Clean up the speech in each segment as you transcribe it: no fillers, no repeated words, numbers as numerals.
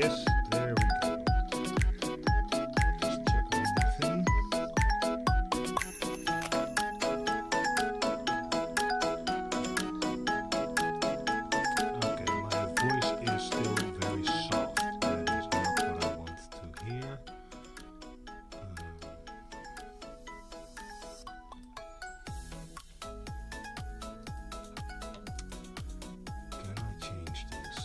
Yes, there we go. Just check one more thing. Okay, my voice is still very soft. That is not what I want to hear. Can I change this?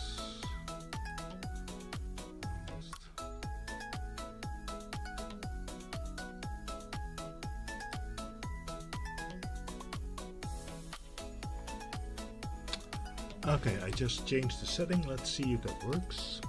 Okay, I just changed the setting. Let's see if that works.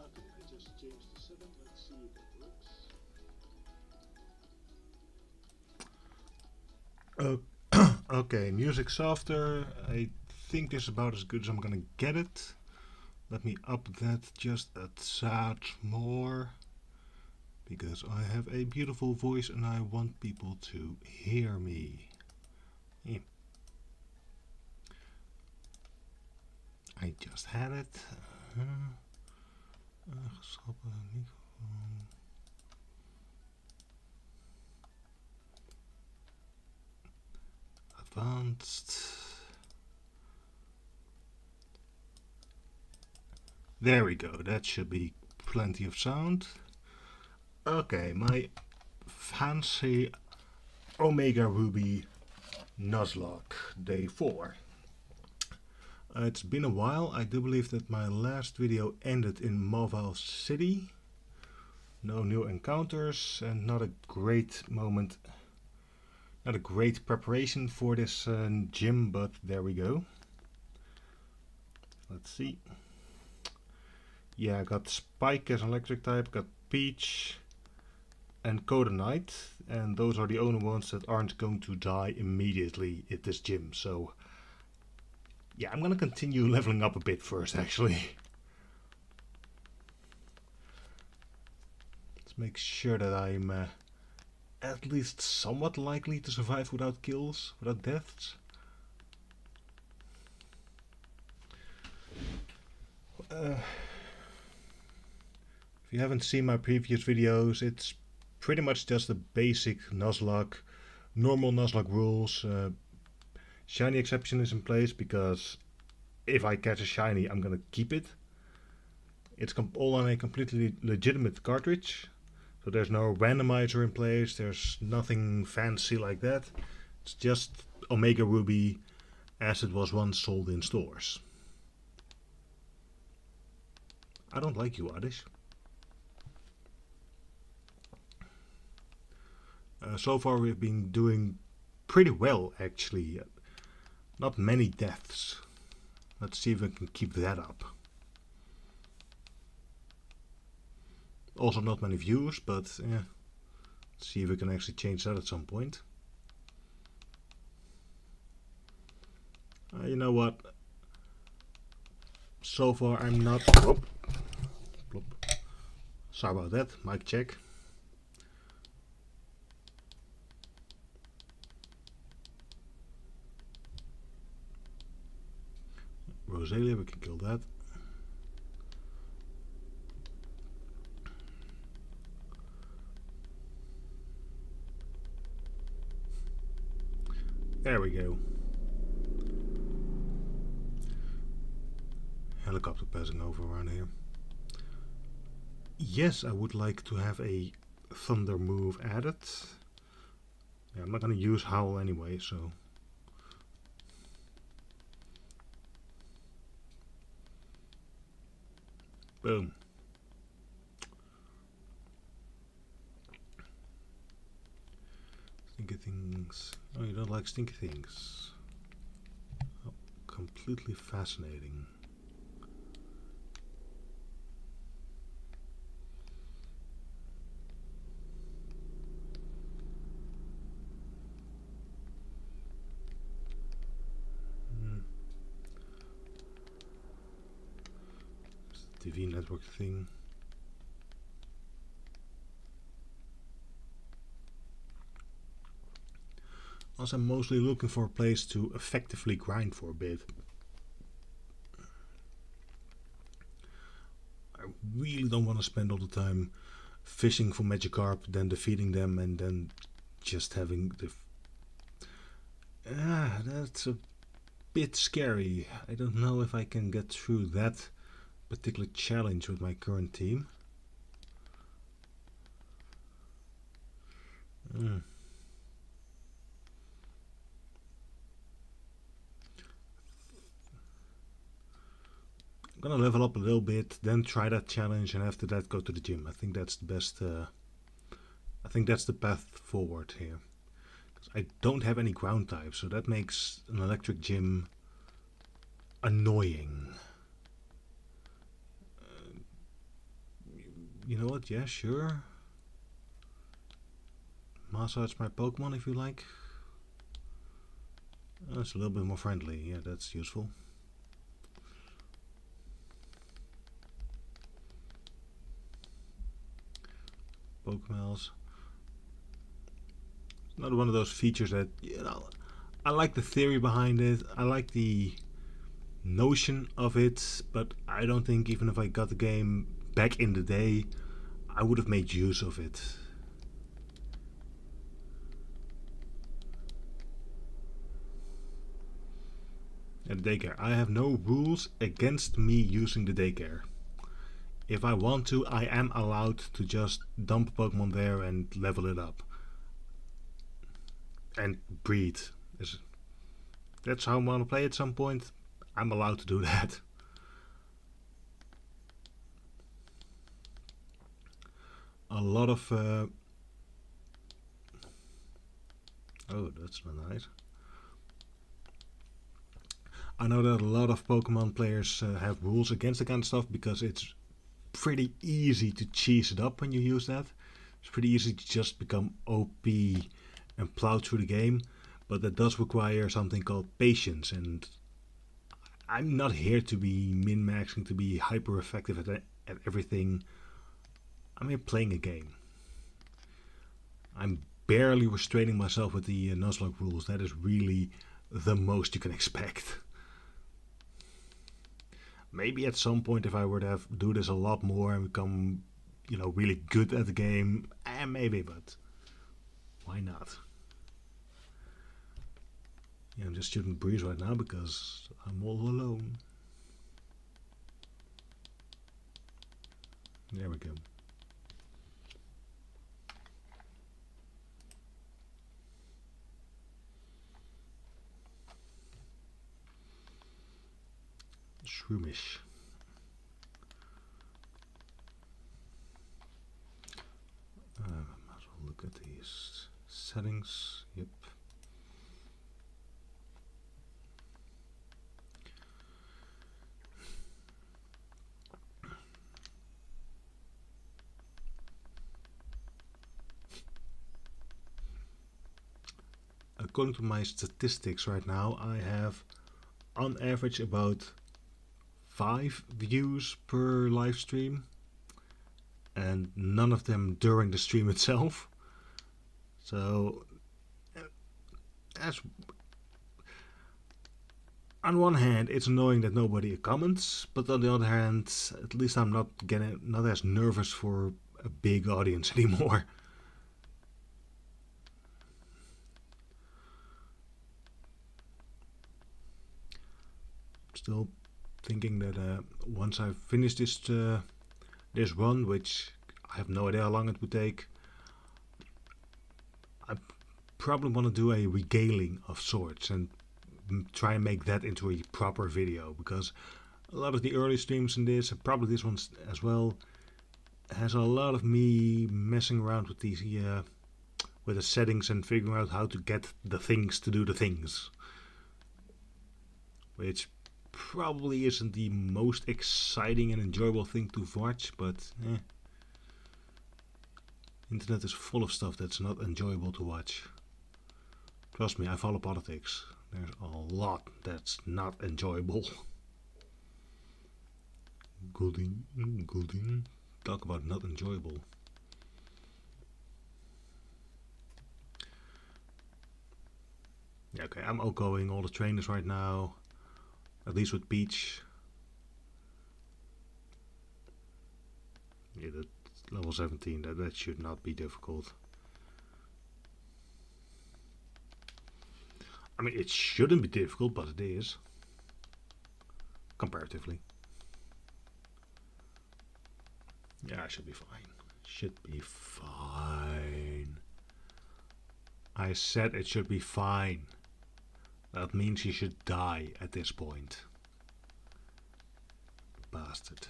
Okay, I just changed the setting. Let's see if it works. Okay, music softer. I think this is about as good as I'm gonna get it. Let me up that just a tad more, because I have a beautiful voice and I want people to hear me. Yeah. I just had it. Aangeschaffen microfoon. Advanced. There we go. That should be plenty of sound. Okay, my fancy Omega Ruby Nuzlocke Day 4. It's been a while. I do believe that my last video ended in Mobile City. No new encounters and not a great moment. Not a great preparation for this gym, but there we go. Let's see. Yeah, I got Spike as an electric type, got Peach and Coda Knight, and those are the only ones that aren't going to die immediately at this gym. So yeah, I'm gonna continue leveling up a bit first, actually. Let's make sure that I'm at least somewhat likely to survive without kills, without deaths. If you haven't seen my previous videos, it's pretty much just the basic Nuzlocke, normal Nuzlocke rules. Shiny exception is in place because if I catch a shiny, I'm gonna keep it. It's all on a completely legitimate cartridge, so there's no randomizer in place, there's nothing fancy like that. It's just Omega Ruby as it was once sold in stores. I don't like you, Adish. So far we've been doing pretty well, actually. Not many deaths. Let's see if I can keep that up. Also not many views, but yeah. Let's see if we can actually change that at some point. You know what? So far I'm not... Oh. Plop. Sorry about that. Mic check. Rosalia, we can kill that. There we go. Helicopter passing over around here. Yes, I would like to have a thunder move added. Yeah, I'm not gonna use Howl anyway, so. Boom. Stinky things. Oh, you don't like stinky things. Oh, completely fascinating. TV network thing. Also, I'm mostly looking for a place to effectively grind for a bit. I really don't want to spend all the time fishing for Magikarp, then defeating them, and then just having the... that's a bit scary. I don't know if I can get through that particular challenge with my current team. I'm gonna level up a little bit, then try that challenge, and after that go to the gym. I think that's the best. I think that's the path forward here. I don't have any ground type, so that makes an electric gym annoying. You know what? Yeah, sure. Massage my Pokemon if you like. That's a little bit more friendly. Yeah, that's useful. Pokemel's. Another one of those features that, you know, I like the theory behind it. I like the notion of it, but I don't think even if I got the game back in the day, I would have made use of it. And the daycare. I have no rules against me using the daycare. If I want to, I am allowed to just dump Pokemon there and level it up. And breed. That's how I want to play at some point. I'm allowed to do that. A lot of... oh, that's not nice. I know that a lot of Pokemon players have rules against that kind of stuff because it's pretty easy to cheese it up when you use that. It's pretty easy to just become OP and plow through the game, but that does require something called patience, and I'm not here to be min-maxing, to be hyper effective at everything. I'm here playing a game. I'm barely restraining myself with the Nuzlocke rules. That is really the most you can expect. Maybe at some point, if I were to do this a lot more and become, you know, really good at the game, maybe, but why not? Yeah, I'm just shooting breeze right now because I'm all alone. There we go. Shroomish. Might as well look at these settings. Yep. According to my statistics right now, I have on average about 5 views per live stream, and none of them during the stream itself. So that's, on one hand, it's annoying that nobody comments, but on the other hand, at least I'm not as nervous for a big audience anymore. Still thinking that once I've finished this run, which I have no idea how long it would take, I probably want to do a regaling of sorts and try and make that into a proper video, because a lot of the early streams in this, and probably this one as well, has a lot of me messing around with these with the settings and figuring out how to get the things to do the things, which probably isn't the most exciting and enjoyable thing to watch, but internet is full of stuff that's not enjoyable to watch. Trust me, I follow politics. There's a lot that's not enjoyable. Goulding. Talk about not enjoyable. Yeah, okay, I'm outgoing all the trainers right now. At least with Peach. Yeah, that's level 17. That should not be difficult. I mean, it shouldn't be difficult, but it is. Comparatively. Yeah, I should be fine. Should be fine. I said it should be fine. That means he should die at this point. Bastard.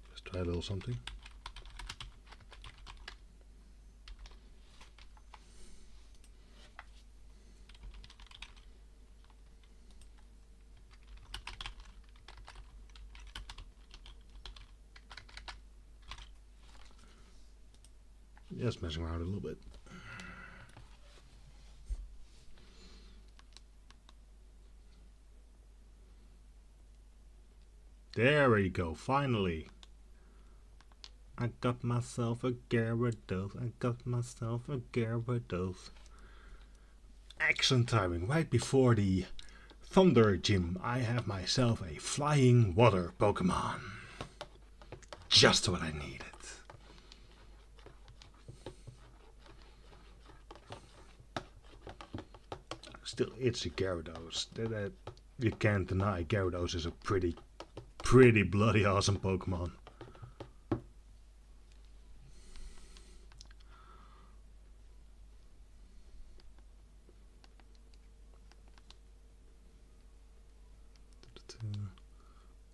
Let's try a little something. Just messing around a little bit. There we go, finally. I got myself a Gyarados. I got myself a Gyarados. Excellent timing. Right before the Thunder Gym, I have myself a flying water Pokemon. Just what I needed. Still, it's a Gyarados. That you can't deny. Gyarados is a pretty bloody awesome Pokemon.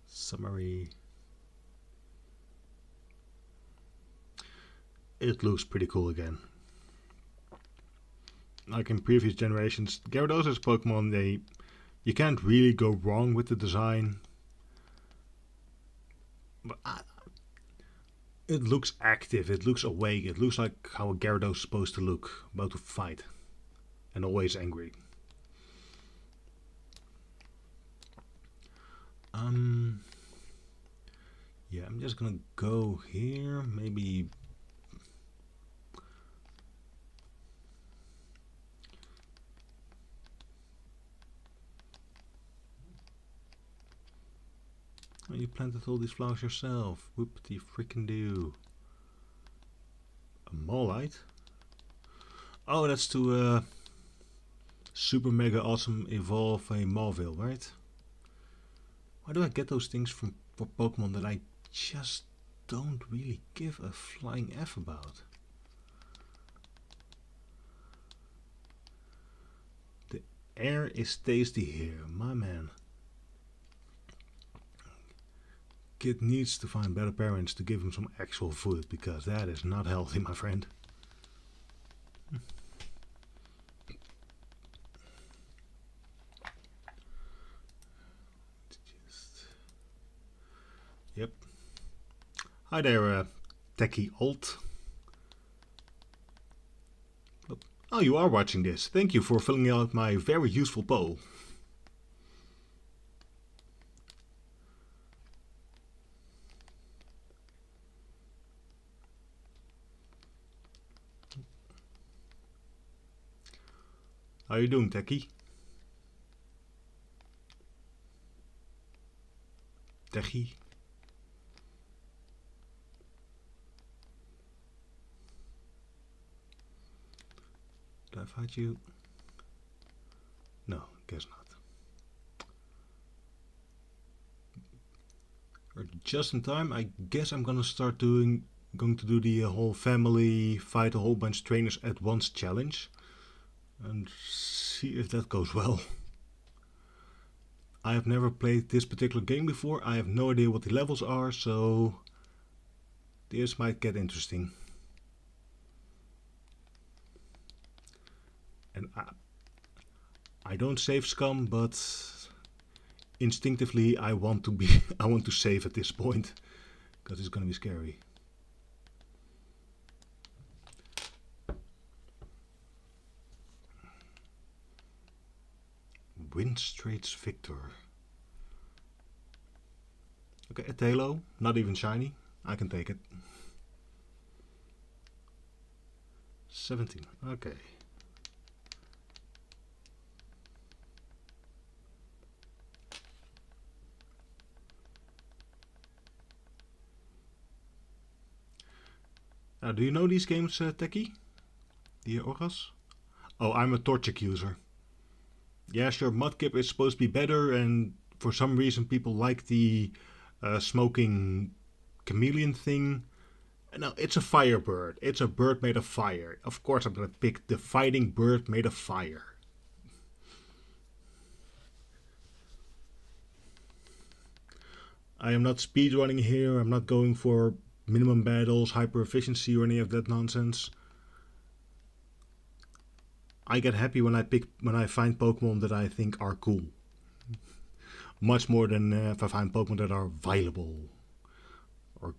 Summary. It looks pretty cool again. Like in previous generations, Gyarados is a Pokemon, you can't really go wrong with the design. But it looks active, it looks awake, it looks like how a Gyarados is supposed to look, about to fight. And always angry. Yeah, I'm just gonna go here, maybe. Oh, you planted all these flowers yourself. Whoop-de frickin' do. A Molite? Oh, that's to super mega awesome evolve a Mauville, right? Why do I get those things for Pokemon that I just don't really give a flying F about? The air is tasty here, my man. Kid needs to find better parents to give him some actual food, because that is not healthy, my friend. Yep. Hi there, techie alt. Oh, you are watching this. Thank you for filling out my very useful poll. How you doing, techie? Techie? Did I fight you? No, guess not. Just in time, I guess I'm going to do the whole family fight a whole bunch of trainers at once challenge. And see if that goes well. I have never played this particular game before. I have no idea what the levels are, so this might get interesting. And I don't save scum, but instinctively I want to I want to save at this point because it's gonna be scary. Wind Straits Victor. Okay, a Tailo, not even shiny. I can take it. 17, okay. Do you know these games, Techie? The Auras? Oh, I'm a Torchic user. Yeah, sure, Mudkip is supposed to be better, and for some reason people like the smoking chameleon thing. No, it's a firebird. It's a bird made of fire. Of course I'm gonna pick the fighting bird made of fire. I am not speedrunning here. I'm not going for minimum battles, hyper efficiency, or any of that nonsense. I get happy when I find Pokemon that I think are cool. Much more than if I find Pokemon that are viable or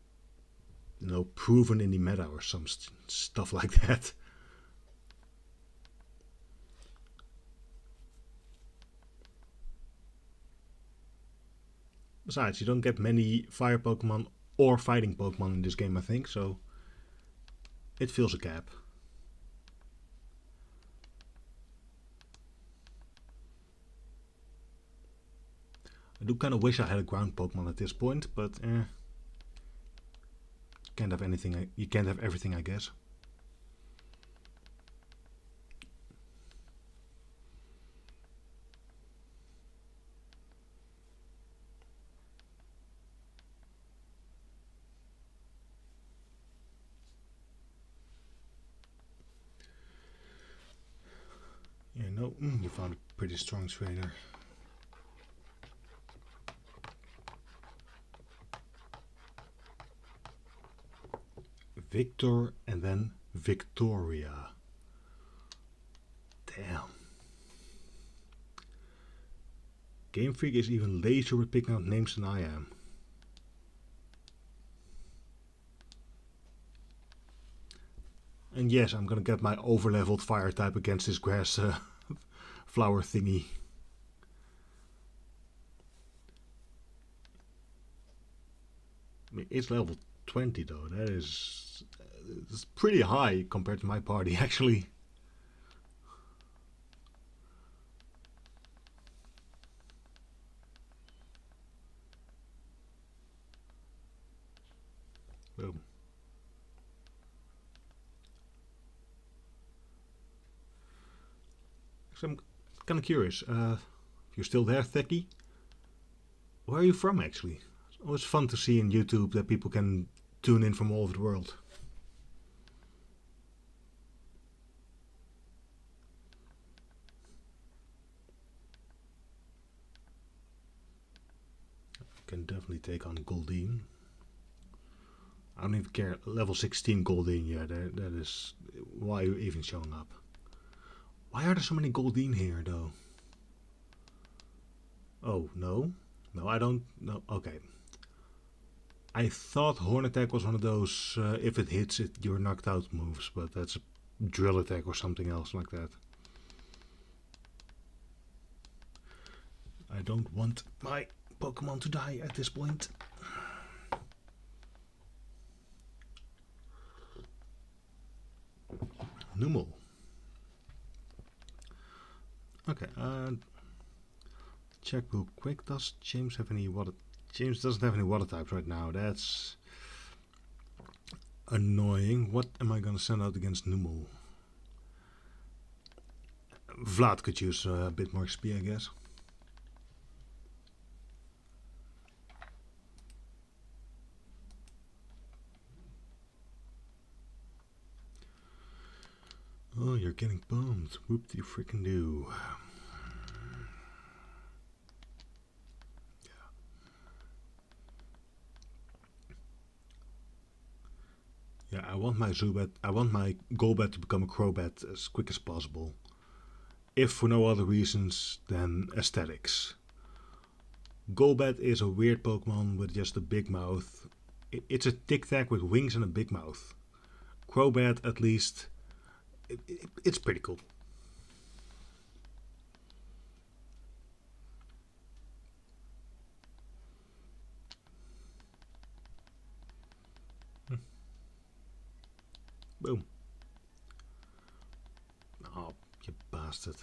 proven in the meta or some stuff like that. Besides, you don't get many fire Pokemon or fighting Pokemon in this game, I think, so it fills a gap. I do kind of wish I had a ground Pokemon at this point, but can't have anything. You can't have everything, I guess. Yeah, no, you found a pretty strong trainer. Victor and then Victoria. Damn. Game Freak is even lazier with picking out names than I am. And yes, I'm gonna get my overleveled fire type against this grass flower thingy. I mean, it's level 20 though. That is it's pretty high compared to my party, actually. Boom. So I'm kind of curious. If you're still there, Theki, where are you from actually? It's always fun to see in YouTube that people can tune in from all over the world. Can definitely take on Goldeen. I don't even care. Level 16 Goldeen, yeah, that is why you're even showing up. Why are there so many Goldeen here, though? Oh, no. No, I don't know. Okay. I thought Horn Attack was one of those, if it hits, you're knocked out moves, but that's a Drill Attack or something else like that. I don't want my Pokemon to die at this point. Numel. Okay, check real quick. Does James have any water? James doesn't have any water types right now. That's annoying. What am I gonna send out against Numel? Vlad could use a bit more XP, I guess. Oh, you're getting bombed. Whoop de frickin' do. Yeah, I want my Zubat, I want my Golbat to become a Crobat as quick as possible. if for no other reasons than aesthetics. Golbat is a weird Pokemon with just a big mouth. It's a Tic Tac with wings and a big mouth. Crobat, at least, it's pretty cool. Boom. Oh, you bastard.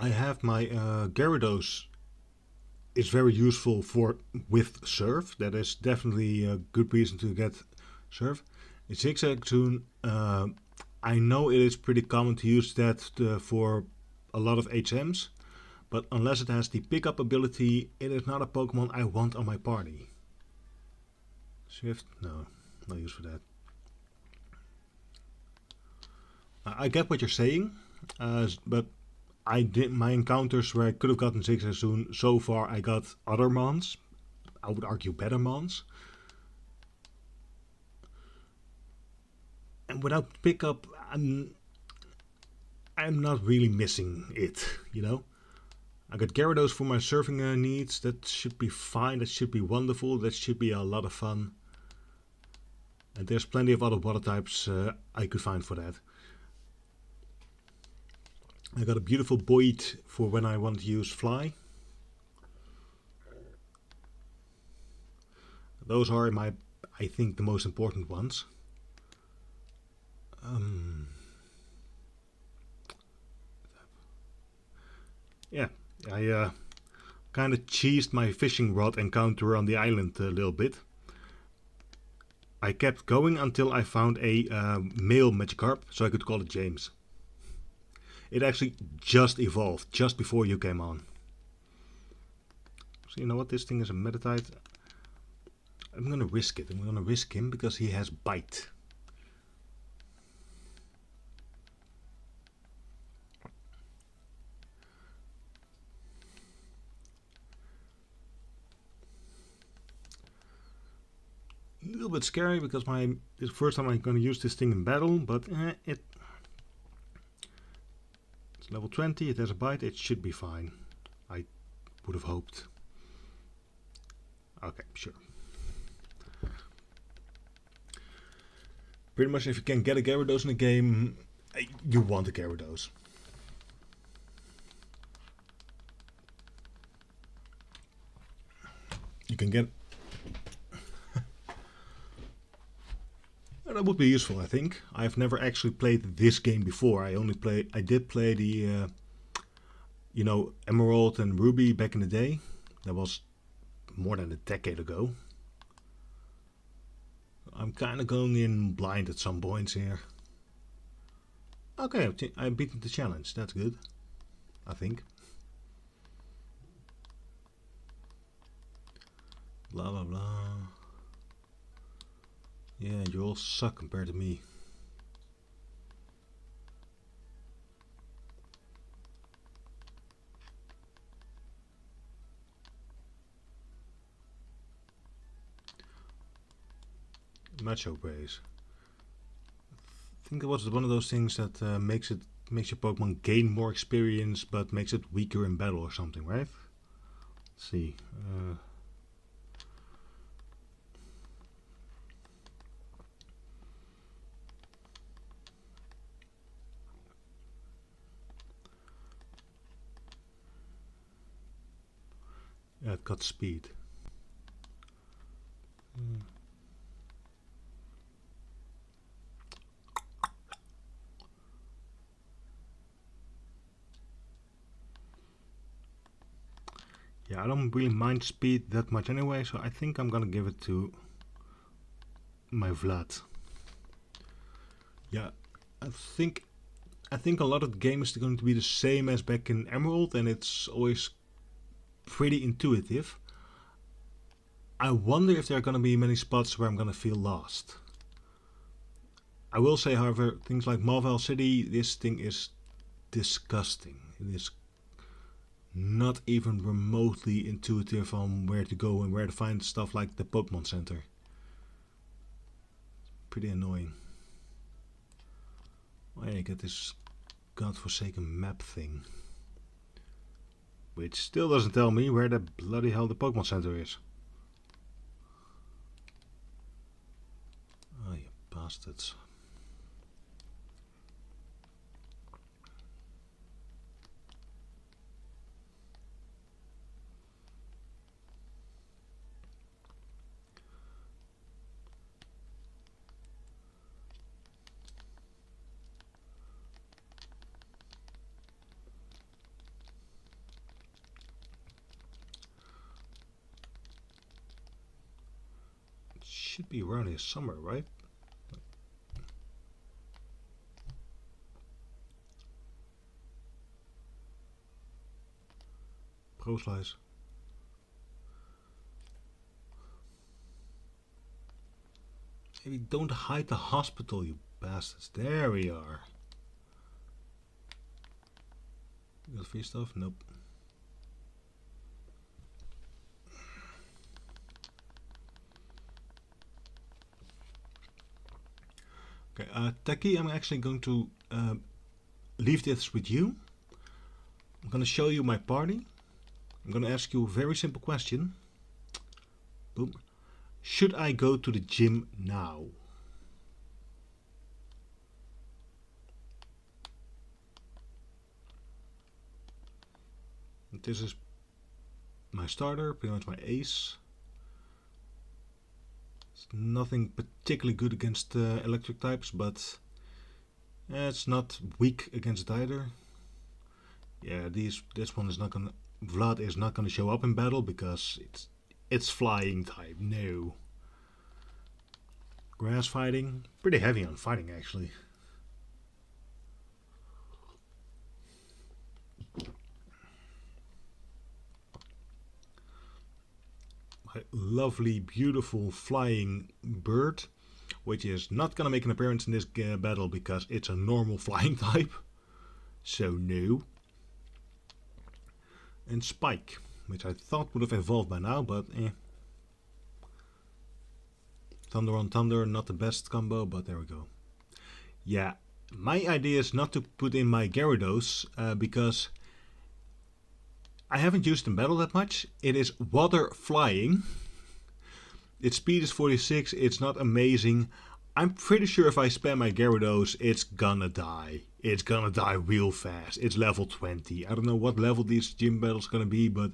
I have my Gyarados is very useful for with Surf. That is definitely a good reason to get Surf. Zigzag Tune, I know it is pretty common to use that for a lot of HMs, but unless it has the pickup ability, it is not a Pokemon I want on my party. Swift? No, no use for that. I get what you're saying, but I did my encounters where I could have gotten Zigzag soon. So far, I got other Mons. I would argue better Mons. And without pickup, I'm not really missing it, you know. I got Gyarados for my surfing needs. That should be fine. That should be wonderful. That should be a lot of fun. And there's plenty of other water types I could find for that. I got a beautiful Boyd for when I want to use Fly. Those are I think, the most important ones. Yeah, I kind of cheesed my fishing rod encounter on the island a little bit. I kept going until I found a male Magikarp, so I could call it James. It actually just evolved, just before you came on. So you know what, this thing is a Meditite. I'm gonna risk it. I'm gonna risk him because he has Bite. A little bit scary because it's the first time I'm gonna use this thing in battle, but it's level 20, it has a Bite, it should be fine. I would have hoped. Okay, sure. Pretty much if you can get a Gyarados in a game, you want a Gyarados. You can get... That would be useful, I think. I've never actually played this game before. I did play the, you know, Emerald and Ruby back in the day. That was more than a decade ago. I'm kind of going in blind at some points here. Okay, I beat the challenge. That's good, I think. Blah blah blah. Yeah, you all suck compared to me. Macho praise. I think it was one of those things that makes your Pokemon gain more experience, but makes it weaker in battle or something, right? Let's see. Yeah, it got speed. Yeah, I don't really mind speed that much anyway, so I think I'm gonna give it to my Vlad. Yeah, I think a lot of the game is going to be the same as back in Emerald, and it's always pretty intuitive. I wonder if there are going to be many spots where I'm going to feel lost. I will say, however, things like Marvel City, this thing is disgusting. It is not even remotely intuitive on where to go and where to find stuff like the Pokemon Center. Pretty annoying. Why I get this godforsaken map thing, which still doesn't tell me where the bloody hell the Pokemon Center is. Oh, you bastards. Should be around here somewhere, right? Pro slice. Maybe don't hide the hospital, you bastards. There we are. You got free stuff? Nope. Okay, Taki, I'm actually going to leave this with you. I'm going to show you my party. I'm going to ask you a very simple question. Boom. Should I go to the gym now? This is my starter, pretty much my ace. It's nothing particularly good against electric types, but it's not weak against it either. Yeah, this one is not gonna. Vlad is not gonna show up in battle because it's flying type. No. Grass fighting, pretty heavy on fighting actually. My lovely, beautiful flying bird, which is not gonna make an appearance in this battle because it's a normal flying type. So no. And Spike, which I thought would have evolved by now, but eh. Thunder on Thunder, not the best combo, but there we go. Yeah, my idea is not to put in my Gyarados because I haven't used in battle that much. It is water flying. Its speed is 46, it's not amazing. I'm pretty sure if I spam my Gyarados, it's gonna die. It's gonna die real fast. It's level 20. I don't know what level these gym battles gonna be, but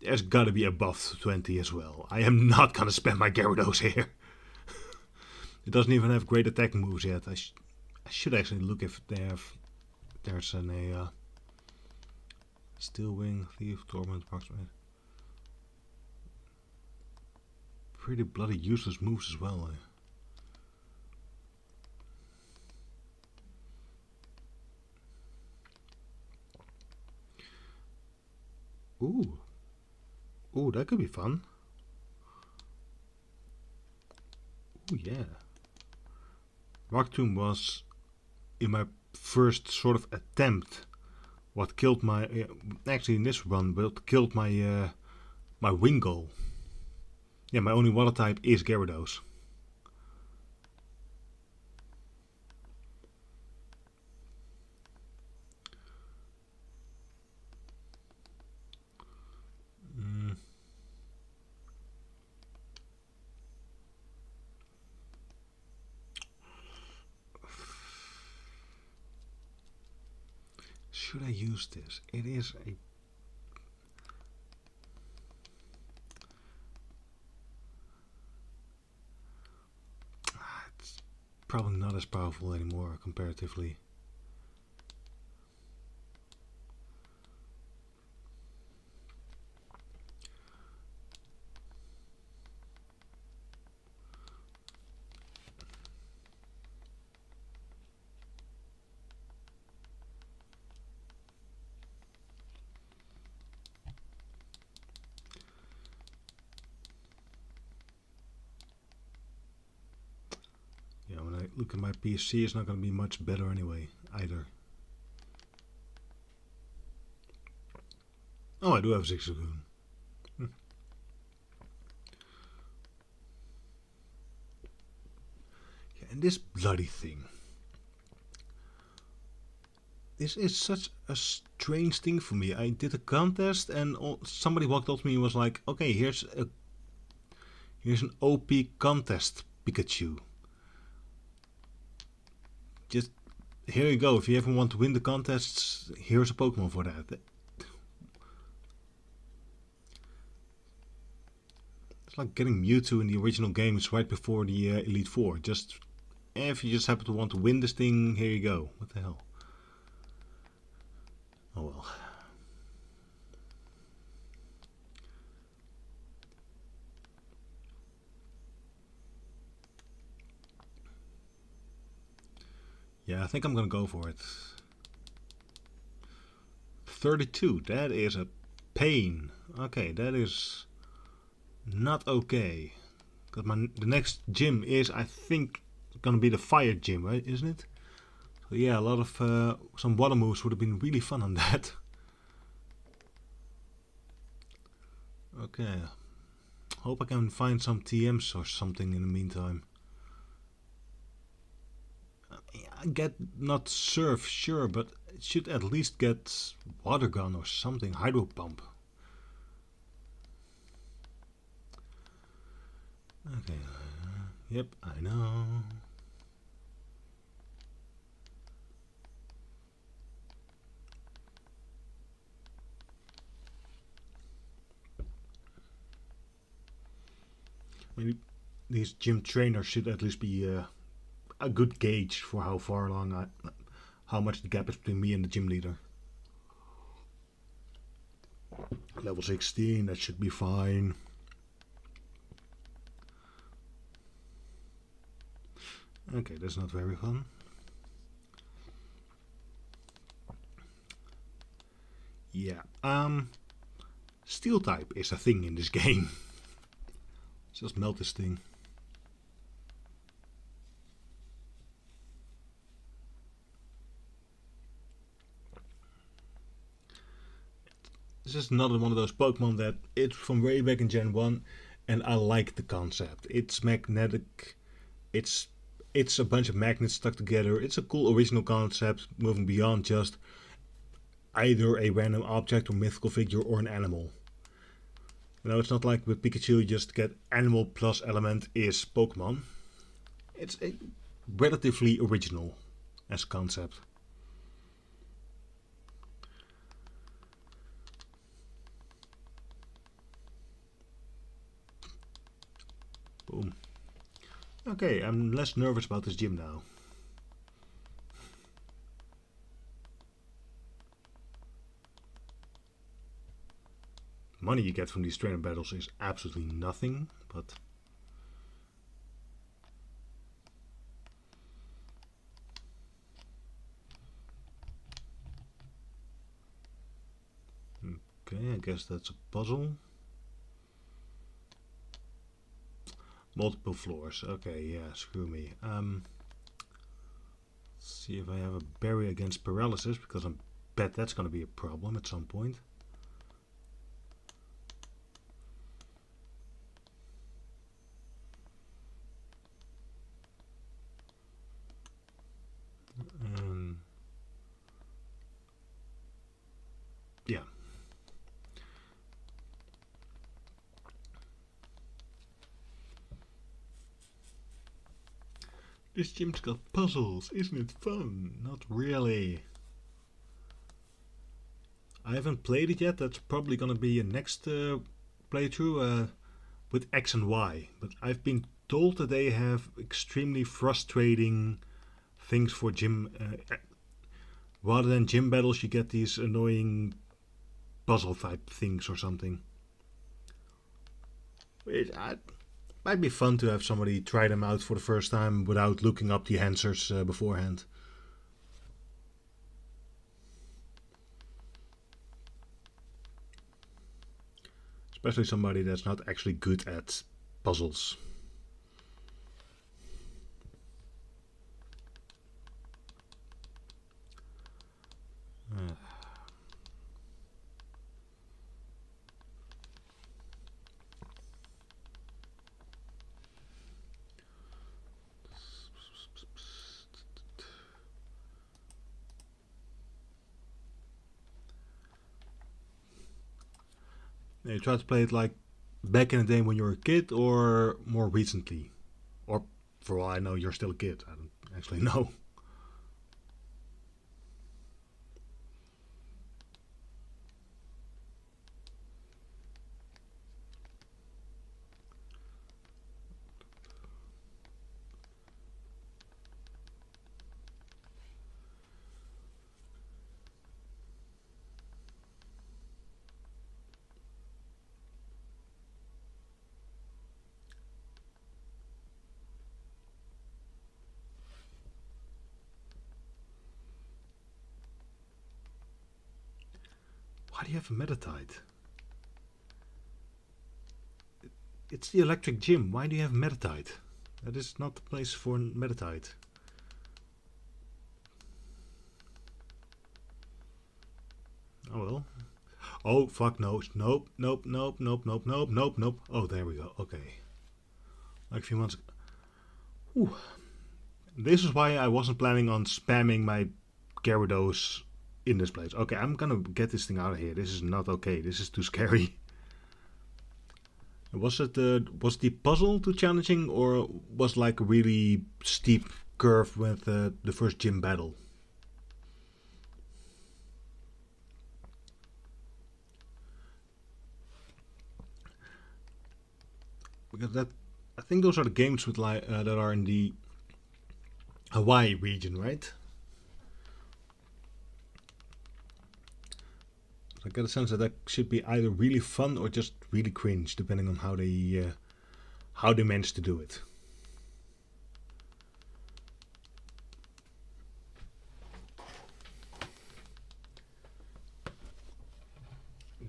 there's gotta be above 20 as well. I am not gonna spam my Gyarados here. It doesn't even have great attack moves yet. I should actually look if they have. There's a Steel Wing, Thief, Torment, Approximate. Pretty bloody useless moves as well. Ooh. Ooh, that could be fun. Ooh, yeah. Rock Tomb was in my first sort of attempt what killed my actually in this run but killed my my Wingull. Yeah, my only water type is Gyarados. Should I use this? It is a... It's probably not as powerful anymore comparatively. When I look at my PC, it's not going to be much better anyway, either. Oh, I do have a Zigzagoon. Yeah, and this bloody thing. This is such a strange thing for me. I did a contest and somebody walked up to me and was like, okay, here's an OP contest Pikachu. Just here you go. If you ever want to win the contests, here's a Pokemon for that. It's like getting Mewtwo in the original games right before the Elite Four. Just if you just happen to want to win this thing, here you go. What the hell? Oh well. Yeah, I think I'm gonna go for it. 32. That is a pain. Okay, that is not okay. Because the next gym is, I think, gonna be the fire gym, right? Isn't it? So yeah, a lot of some water moves would have been really fun on that. Okay. Hope I can find some TMs or something in the meantime. I get not surf, sure, but it should at least get water gun or something, hydro pump. Okay, yep, I know. Maybe these gym trainers should at least be a good gauge for how far along how much the gap is between me and the gym leader. Level 16, that should be fine. Okay, that's not very fun. Yeah, steel type is a thing in this game. Just melt this thing. This is another one of those Pokemon that it's from way back in Gen 1 and I like the concept. It's magnetic, it's a bunch of magnets stuck together. It's a cool original concept moving beyond just either a random object or mythical figure or an animal. You know, it's not like with Pikachu you just get animal plus element is Pokemon. It's a relatively original as a concept. Boom. Okay, I'm less nervous about this gym now. Money you get from these trainer battles is absolutely nothing, but okay, I guess that's a puzzle. Multiple floors. Okay, yeah, screw me. Let's see if I have a barrier against paralysis, because I bet that's going to be a problem at some point. Yeah. This gym's got puzzles, isn't it fun? Not really. I haven't played it yet, that's probably gonna be a next playthrough with X and Y. But I've been told that they have extremely frustrating things for gym. Rather than gym battles, you get these annoying puzzle type things or something. It might be fun to have somebody try them out for the first time without looking up the answers beforehand. Especially somebody that's not actually good at puzzles. You try to play it like back in the day when you were a kid, or more recently, or for all I know, you're still a kid. I don't actually know. Why do you have a metatite? It's the electric gym. Why do you have metatite? That is not the place for metatite. Oh well. Oh fuck no. Nope, nope, nope, nope, nope, nope, nope, nope. Oh, there we go. Okay. Like a few months ago. Whew. This is why I wasn't planning on spamming my Gyarados in this place. Okay, I'm gonna get this thing out of here. This is not okay. This is too scary. Was the puzzle too challenging, or was like a really steep curve with the first gym battle? Because I think those are the games with that are in the Hawaii region, right? I get a sense that should be either really fun or just really cringe, depending on how they manage to do it.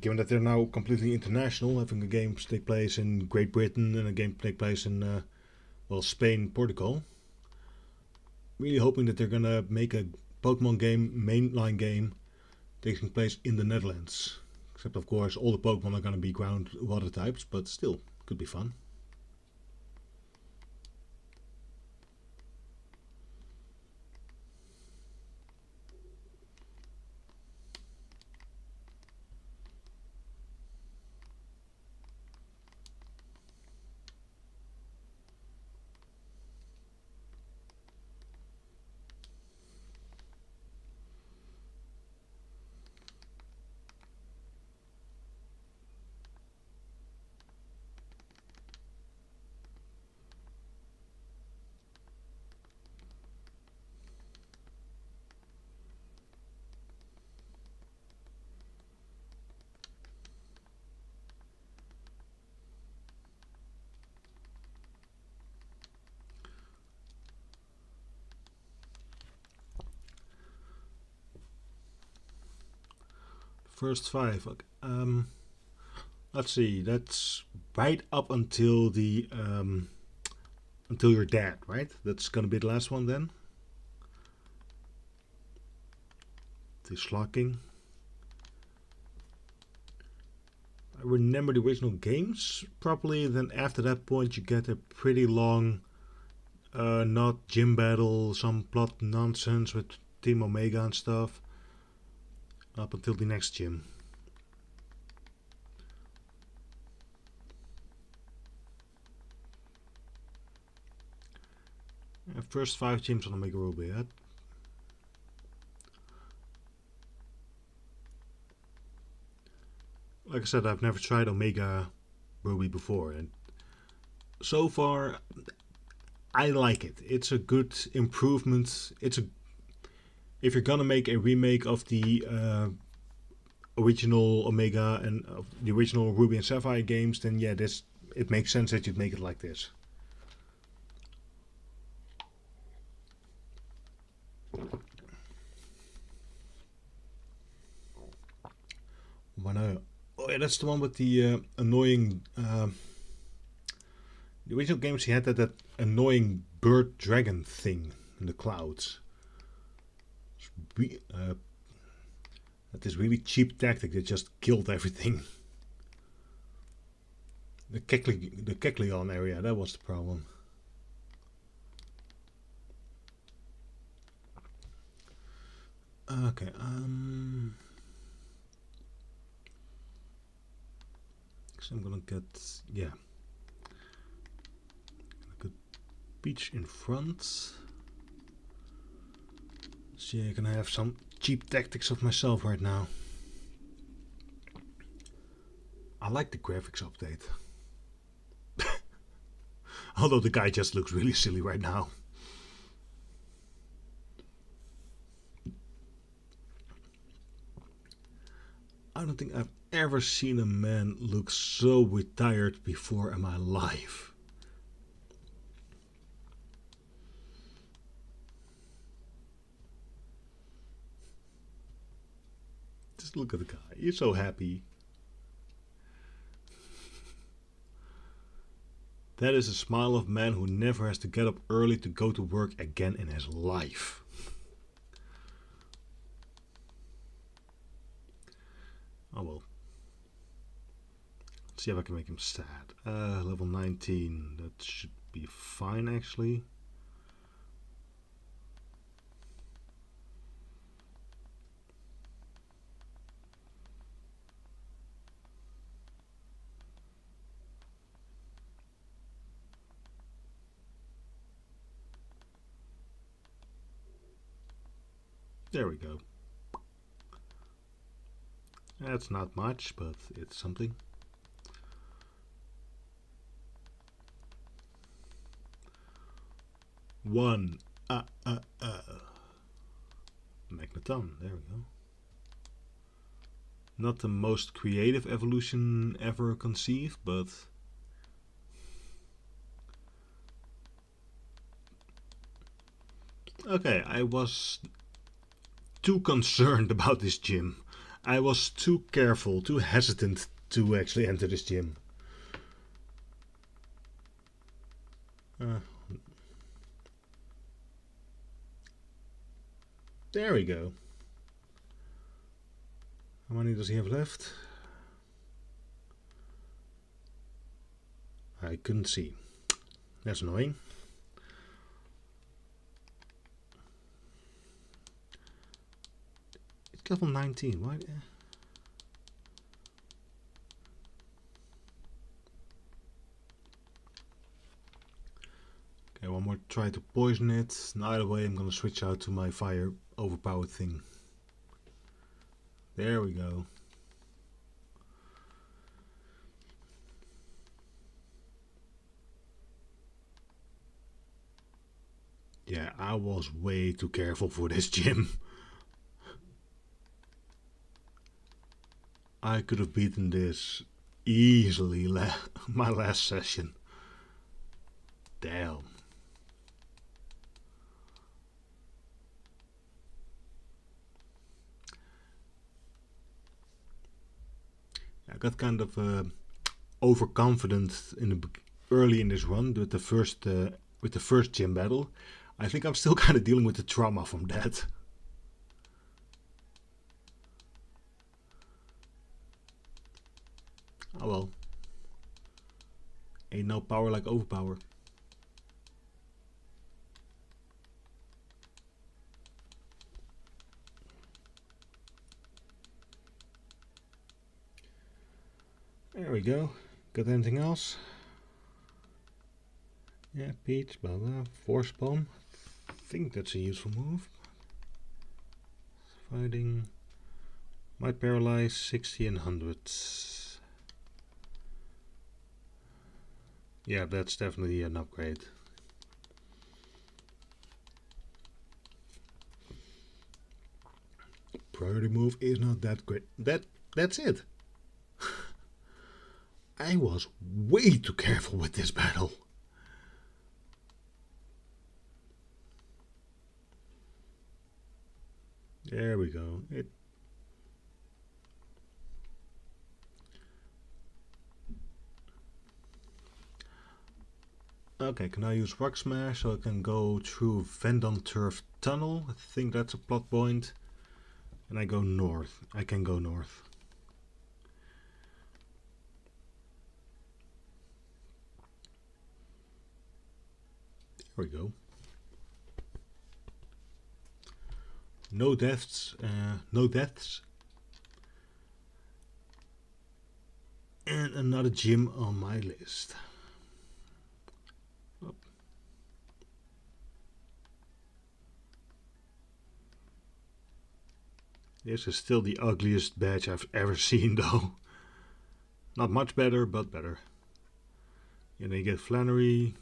Given that they're now completely international, having a game take place in Great Britain and a game take place in Spain, Portugal. Really hoping that they're gonna make a Pokemon game, mainline game, taking place in the Netherlands. Except of course all the Pokemon are gonna be ground water types, but still, could be fun. First 5. Okay. Let's see. That's right up until the until you're dead, right? That's gonna be the last one then. The slocking. I remember the original games properly. Then after that point, you get a pretty long, not gym battle, some plot nonsense with Team Omega and stuff, up until the next gym. First 5 gyms on Omega Ruby. Like I said, I've never tried Omega Ruby before, and so far I like it. It's a good improvement. If you're gonna make a remake of the original Omega and the original Ruby and Sapphire games, then yeah, it makes sense that you'd make it like this. Oh yeah, that's the one with the annoying. The original games he had that annoying bird dragon thing in the clouds. That is really cheap tactic that just killed everything. The Kecleon area, that was the problem. Okay, I'm gonna get, yeah, a good beach in front. So yeah, can I have some cheap tactics of myself right now? I like the graphics update. Although the guy just looks really silly right now. I don't think I've ever seen a man look so retired before in my life. Just look at the guy. He's so happy. That is a smile of a man who never has to get up early to go to work again in his life. Oh well. Let's see if I can make him sad. Level 19. That should be fine actually. There we go. That's not much, but it's something. One. Magneton. There we go. Not the most creative evolution ever conceived, but okay, I was too concerned about this gym. I was too careful, too hesitant to actually enter this gym. There we go. How many does he have left? I couldn't see. That's annoying. It's level 19. Why? Okay, one more try to poison it. And either way, I'm gonna switch out to my fire overpowered thing. There we go. Yeah, I was way too careful for this gym. I could have beaten this easily my last session. Damn. I got kind of overconfident early in this run with the first gym battle. I think I'm still kind of dealing with the trauma from that. Oh well. Ain't no power like overpower. There we go. Got anything else? Yeah, Peach, blah blah. Force bomb. I think that's a useful move. Fighting. Might paralyze 60 and 100. Yeah, that's definitely an upgrade. Priority move is not that great. That's it. I was way too careful with this battle. There we go. Okay, can I use Rock Smash so I can go through Vendon Turf Tunnel? I think that's a plot point. And I go north. I can go north. There we go. No deaths. No deaths. And another gym on my list. Oh. This is still the ugliest badge I've ever seen though. Not much better, but better. And then you get Flannery,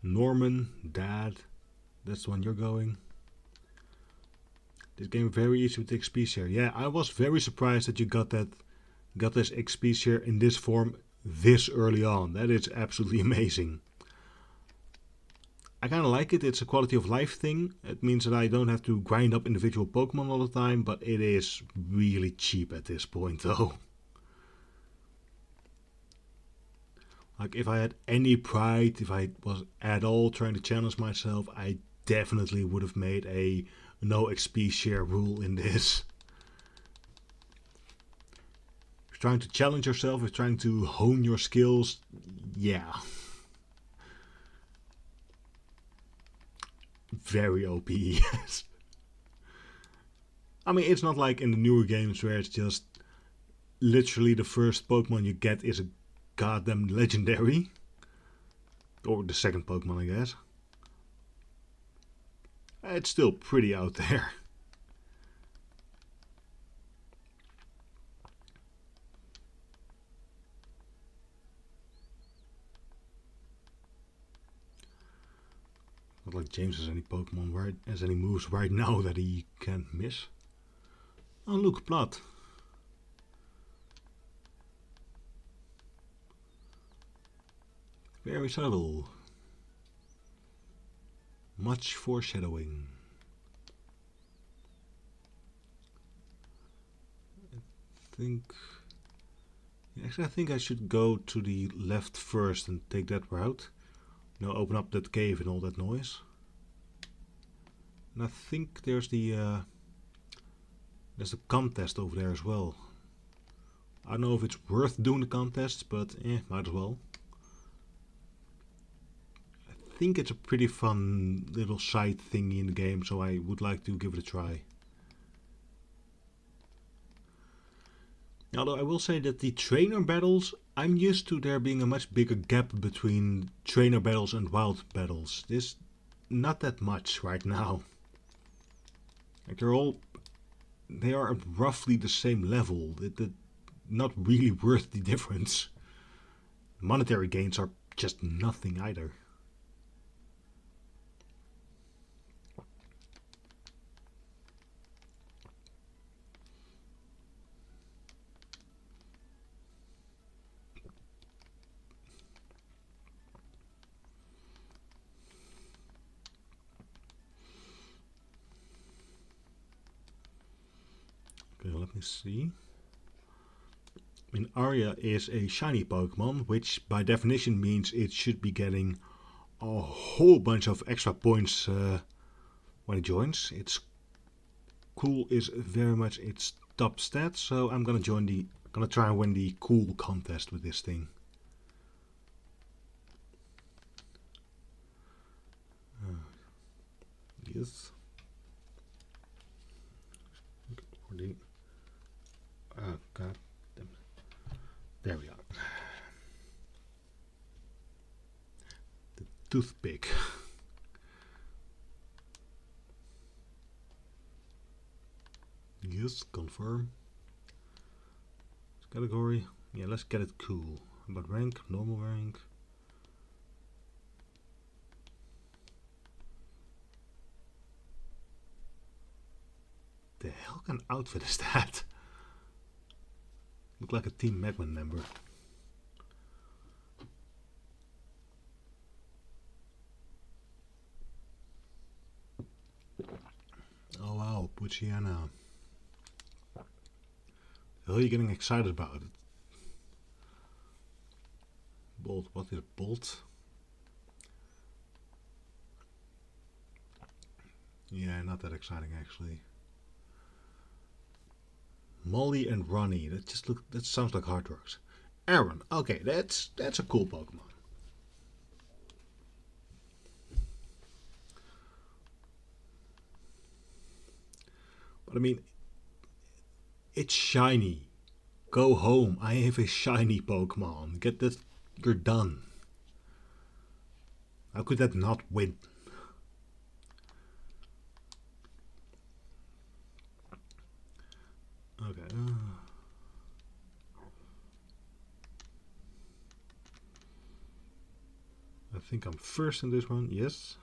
Norman, Dad. That's the one you're going. This game very easy with XP share. Yeah, I was very surprised that you got this XP share in this form this early on. That is absolutely amazing. I kind of like it. It's a quality of life thing. It means that I don't have to grind up individual Pokemon all the time, but it is really cheap at this point though. Like if I had any pride, if I was at all trying to challenge myself, I definitely would have made a no XP share rule in this. If you're trying to challenge yourself, if you're trying to hone your skills, yeah. Very OP, yes. I mean, it's not like in the newer games where it's just literally the first Pokemon you get is a goddamn legendary. Or the second Pokemon, I guess. It's still pretty out there. Not like James has any Pokemon has any moves right now that he can miss. Oh look, Blood. Very subtle. Much foreshadowing. I think I should go to the left first and take that route. You know, open up that cave and all that noise. And I think there's a contest over there as well. I don't know if it's worth doing the contest, but might as well. I think it's a pretty fun little side thingy in the game, so I would like to give it a try. Although I will say that the trainer battles, I'm used to there being a much bigger gap between trainer battles and wild battles. This, not that much right now. Like they are at roughly the same level. Not really worth the difference. Monetary gains are just nothing either. Okay, let me see. I mean, Arya is a shiny Pokemon, which by definition means it should be getting a whole bunch of extra points when it joins. Its cool is very much its top stat, so I'm gonna try and win the cool contest with this thing. Yes. God damn. There we are. The toothpick. Yes, confirm. Category. Yeah, let's get it cool. But rank, normal rank. The hell kind of outfit is that? Look like a Team Magman member. Oh wow, Puchiana. The hell are you getting excited about it? Bolt, what is Bolt? Yeah, not that exciting actually. Molly and Ronnie, that sounds like hard drugs. Aaron, okay, that's a cool Pokemon. But I mean, it's shiny. Go home. I have a shiny Pokemon. Get that. You're done. How could that not win? Okay. I think I'm first in this one. Yes.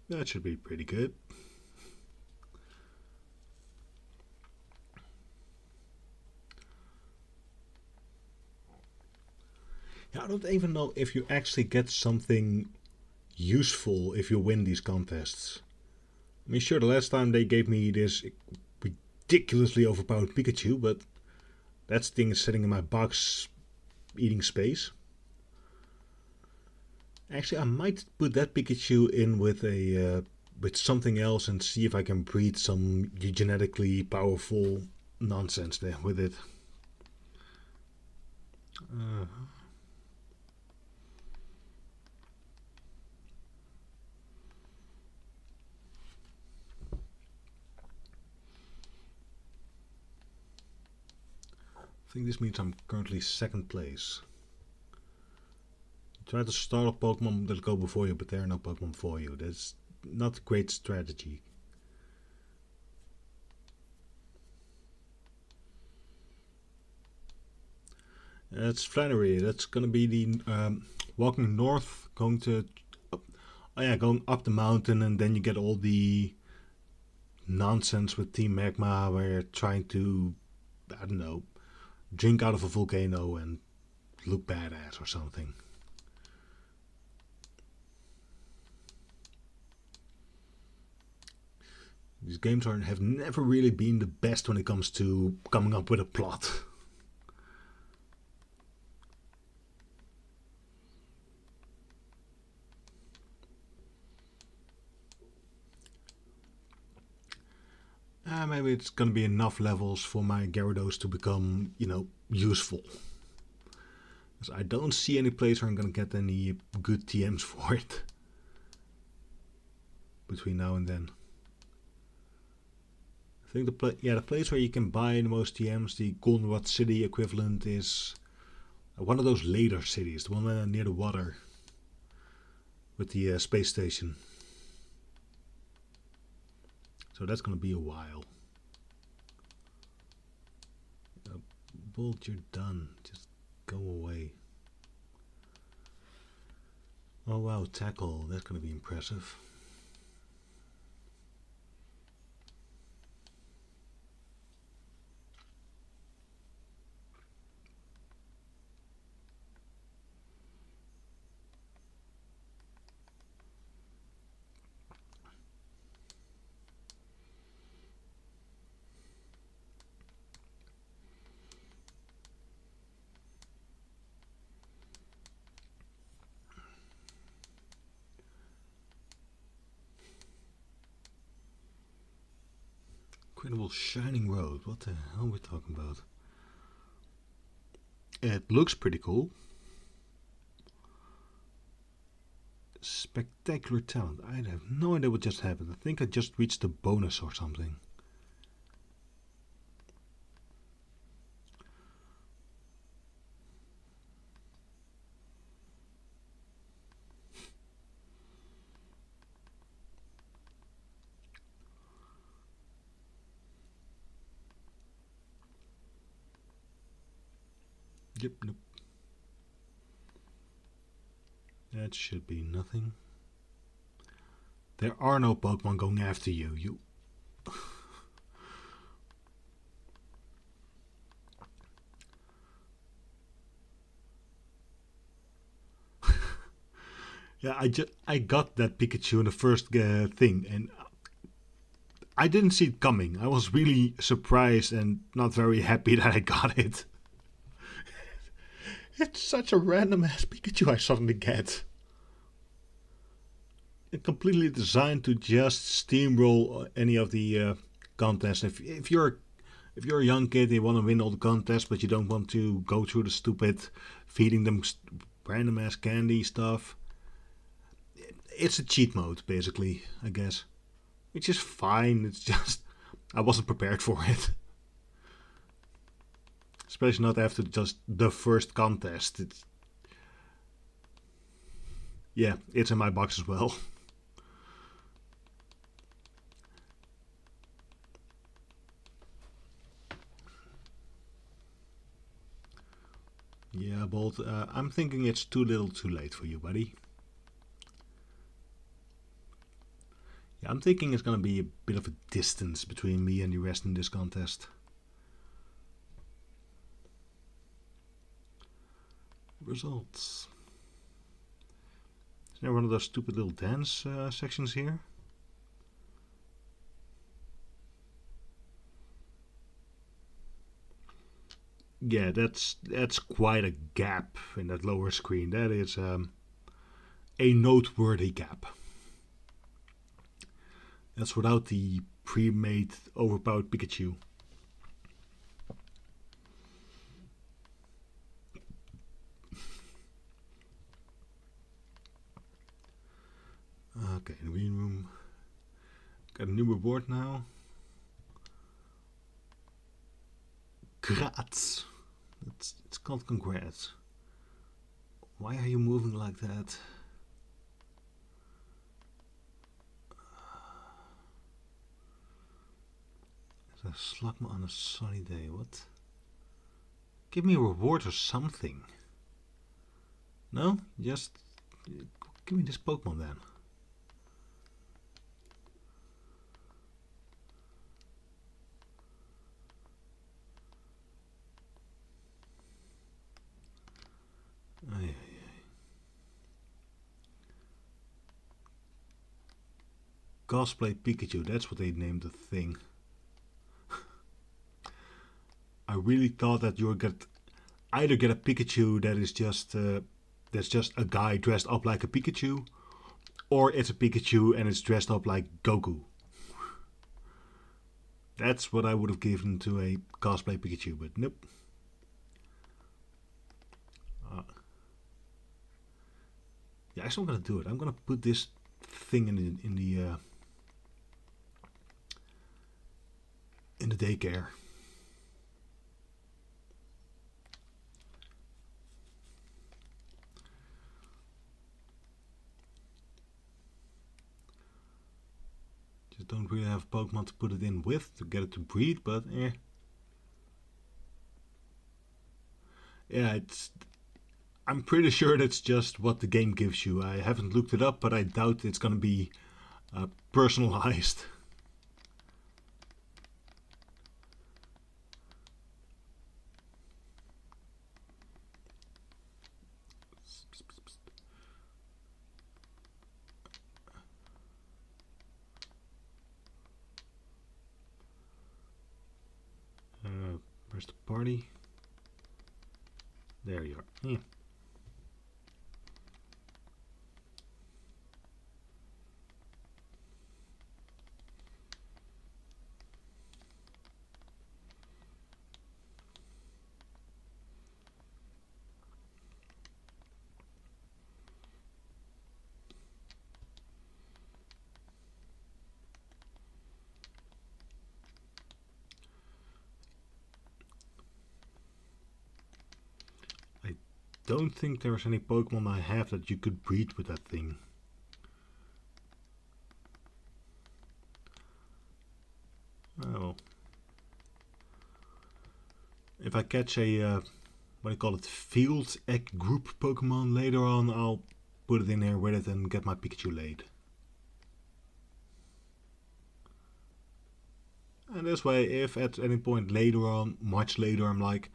That should be pretty good. Yeah, I don't even know if you actually get something useful if you win these contests. I mean, sure, the last time they gave me this ridiculously overpowered Pikachu, but that thing is sitting in my box eating space. Actually, I might put that Pikachu in with a with something else and see if I can breed some genetically powerful nonsense there with it. I think this means I'm currently second place. Try to start a Pokemon that go before you, but there are no Pokemon for you. That's not a great strategy. It's Flannery. That's gonna be the walking north, going to, going up the mountain, and then you get all the nonsense with Team Magma, where you're trying to, I don't know, drink out of a volcano and look badass or something. These games have never really been the best when it comes to coming up with a plot. Maybe it's gonna be enough levels for my Gyarados to become, useful. Because I don't see any place where I'm gonna get any good TMs for it between now and then. I think the place where you can buy the most TMs, the Goldenrod City equivalent, is one of those later cities, the one near the water with the space station. So that's gonna be a while. Bolt, you're done. Just go away. Oh wow, tackle. That's gonna be impressive. Incredible shining road. What the hell are we talking about? It looks pretty cool. Spectacular talent. I have no idea what just happened. I think I just reached a bonus or something. Yep, nope. That should be nothing. There are no Pokemon going after you. Yeah, I got that Pikachu in the first thing, and I didn't see it coming. I was really surprised and not very happy that I got it. It's such a random ass Pikachu I suddenly get. It's completely designed to just steamroll any of the contests. If you're If you're a young kid, you want to win all the contests, but you don't want to go through the stupid feeding them random ass candy stuff. It's a cheat mode, basically, I guess. Which is fine, it's just I wasn't prepared for it. Especially not after just the first contest. Yeah, it's in my box as well. Yeah, Bolt, I'm thinking it's too little too late for you, buddy. Yeah, I'm thinking it's gonna be a bit of a distance between me and the rest in this contest. Results. Is there one of those stupid little dance sections here? Yeah, that's quite a gap in that lower screen. That is a noteworthy gap. That's without the pre-made overpowered Pikachu. Okay, the green room. Got a new reward now. Grats. It's called congrats. Why are you moving like that? There's a slugma on a sunny day. What? Give me a reward or something. No? Just give me this Pokemon then. Ay. Cosplay Pikachu, that's what they named the thing. I really thought that you would either get a Pikachu that is just that's just a guy dressed up like a Pikachu, or it's a Pikachu and it's dressed up like Goku. That's what I would have given to a cosplay Pikachu, but nope. Yeah, actually I'm gonna do it. I'm gonna put this thing in the daycare. Just don't really have Pokemon to put it in with to get it to breed, but eh. Yeah, I'm pretty sure that's just what the game gives you. I haven't looked it up, but I doubt it's gonna be personalized. Where's the party? There you are. Yeah. Don't think there's any Pokemon I have that you could breed with that thing. Oh. If I catch a, what do you call it, field egg group Pokemon later on, I'll put it in here with it and get my Pikachu laid. And this way, if at any point later on, much later, I'm like,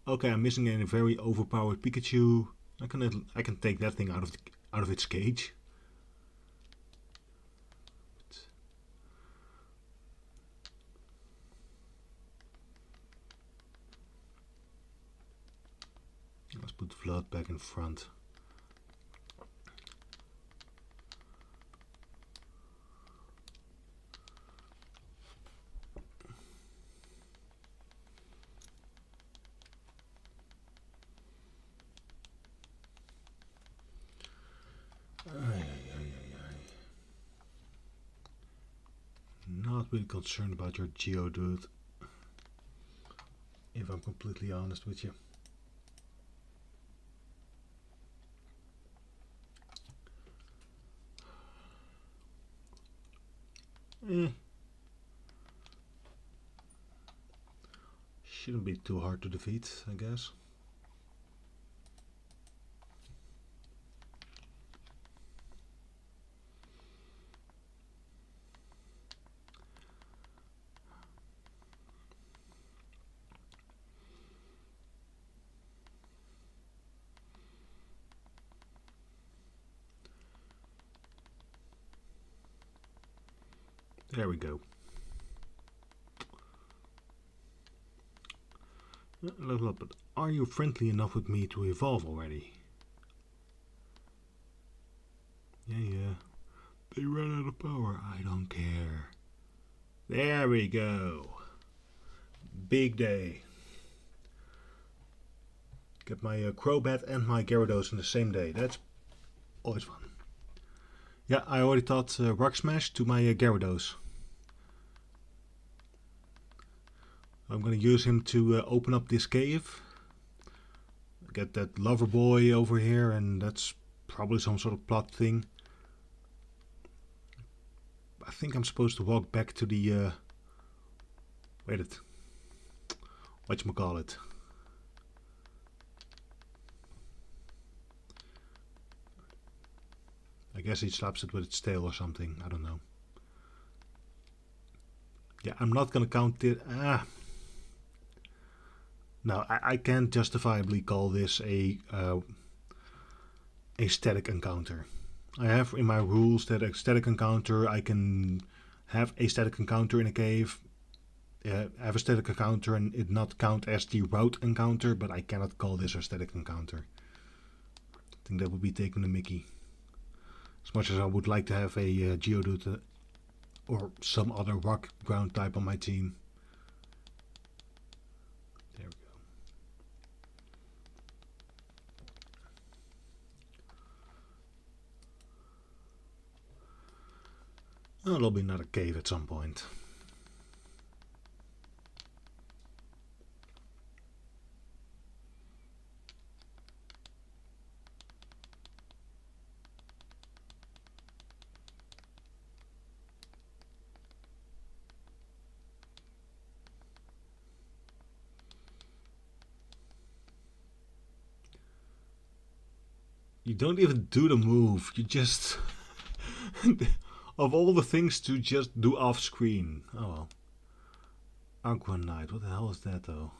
okay, I'm missing a very overpowered Pikachu, I can take that thing out of its cage. Let's put Flood back in front. not really concerned about your Geodude, if I'm completely honest with you. Shouldn't be too hard to defeat, I guess. There we go. Level up, but are you friendly enough with me to evolve already? Yeah. They ran out of power. I don't care. There we go. Big day. Get my Crobat and my Gyarados in the same day. That's always fun. Yeah, I already taught Rock Smash to my Gyarados. I'm gonna use him to open up this cave. Get that lover boy over here, and that's probably some sort of plot thing. I think I'm supposed to walk back to the whatchamacallit. I guess he slaps it with its tail or something. I don't know. Yeah, I'm not gonna count it. No, I can't justifiably call this a static encounter. I have in my rules that a static encounter, I can have a static encounter in a cave, have a static encounter and it not count as the route encounter, but I cannot call this a static encounter. I think that would be taking the mickey. As much as I would like to have a Geodude or some other rock ground type on my team. There we go. Oh, there'll be another cave at some point. You don't even do the move, you just... of all the things to just do off screen. Oh well. Aqua Knight, what the hell is that though?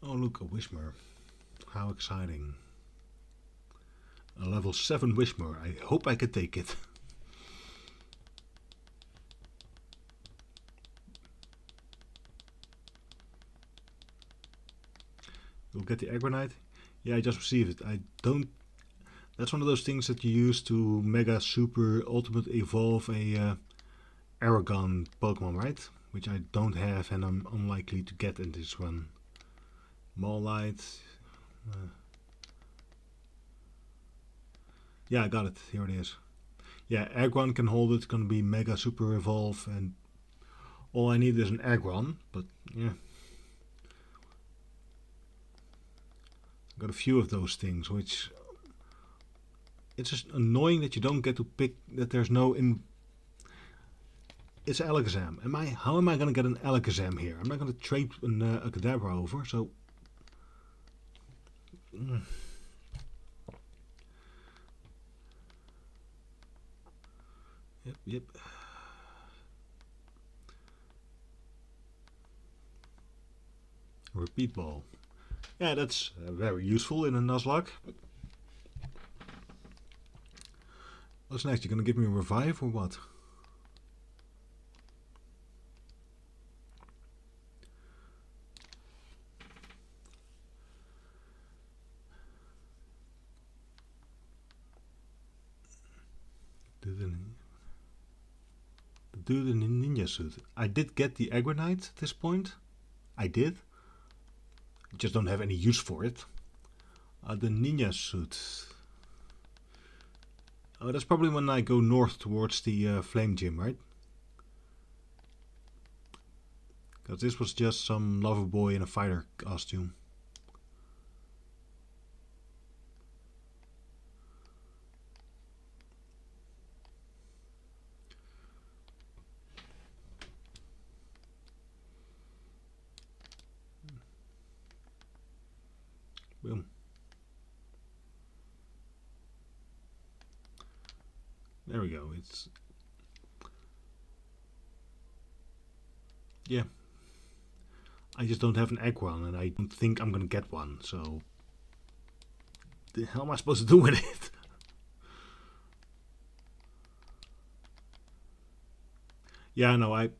Oh look, a Whismur. How exciting. A level 7 Whismur. I hope I can take it. You'll get the Aggronite? Yeah, I just received it. I don't... That's one of those things that you use to Mega Super Ultimate Evolve a Aragon Pokemon, right? Which I don't have and I'm unlikely to get in this run. Maulite. Yeah, I got it. Here it is. Yeah, Aggron can hold it. It's going to be Mega Super Evolve and all I need is an Aggron, but yeah. I've got a few of those things, which... It's just annoying that you don't get to pick... That there's no... It's Alakazam. How am I going to get an Alakazam here? I'm not going to trade a Kadabra over, so... Yep. Repeat ball. Yeah, that's very useful in a Nuzlocke. What's next? You're going to give me a revive or what? do the ninja suit? I did get the Aggronite at this point. I did. Just don't have any use for it. The ninja suit. Oh, that's probably when I go north towards the flame gym, right? Because this was just some lover boy in a fighter costume. Boom. There we go. It's... yeah. I just don't have an egg one, and I don't think I'm gonna get one, so... the hell am I supposed to do with it? Yeah, no, I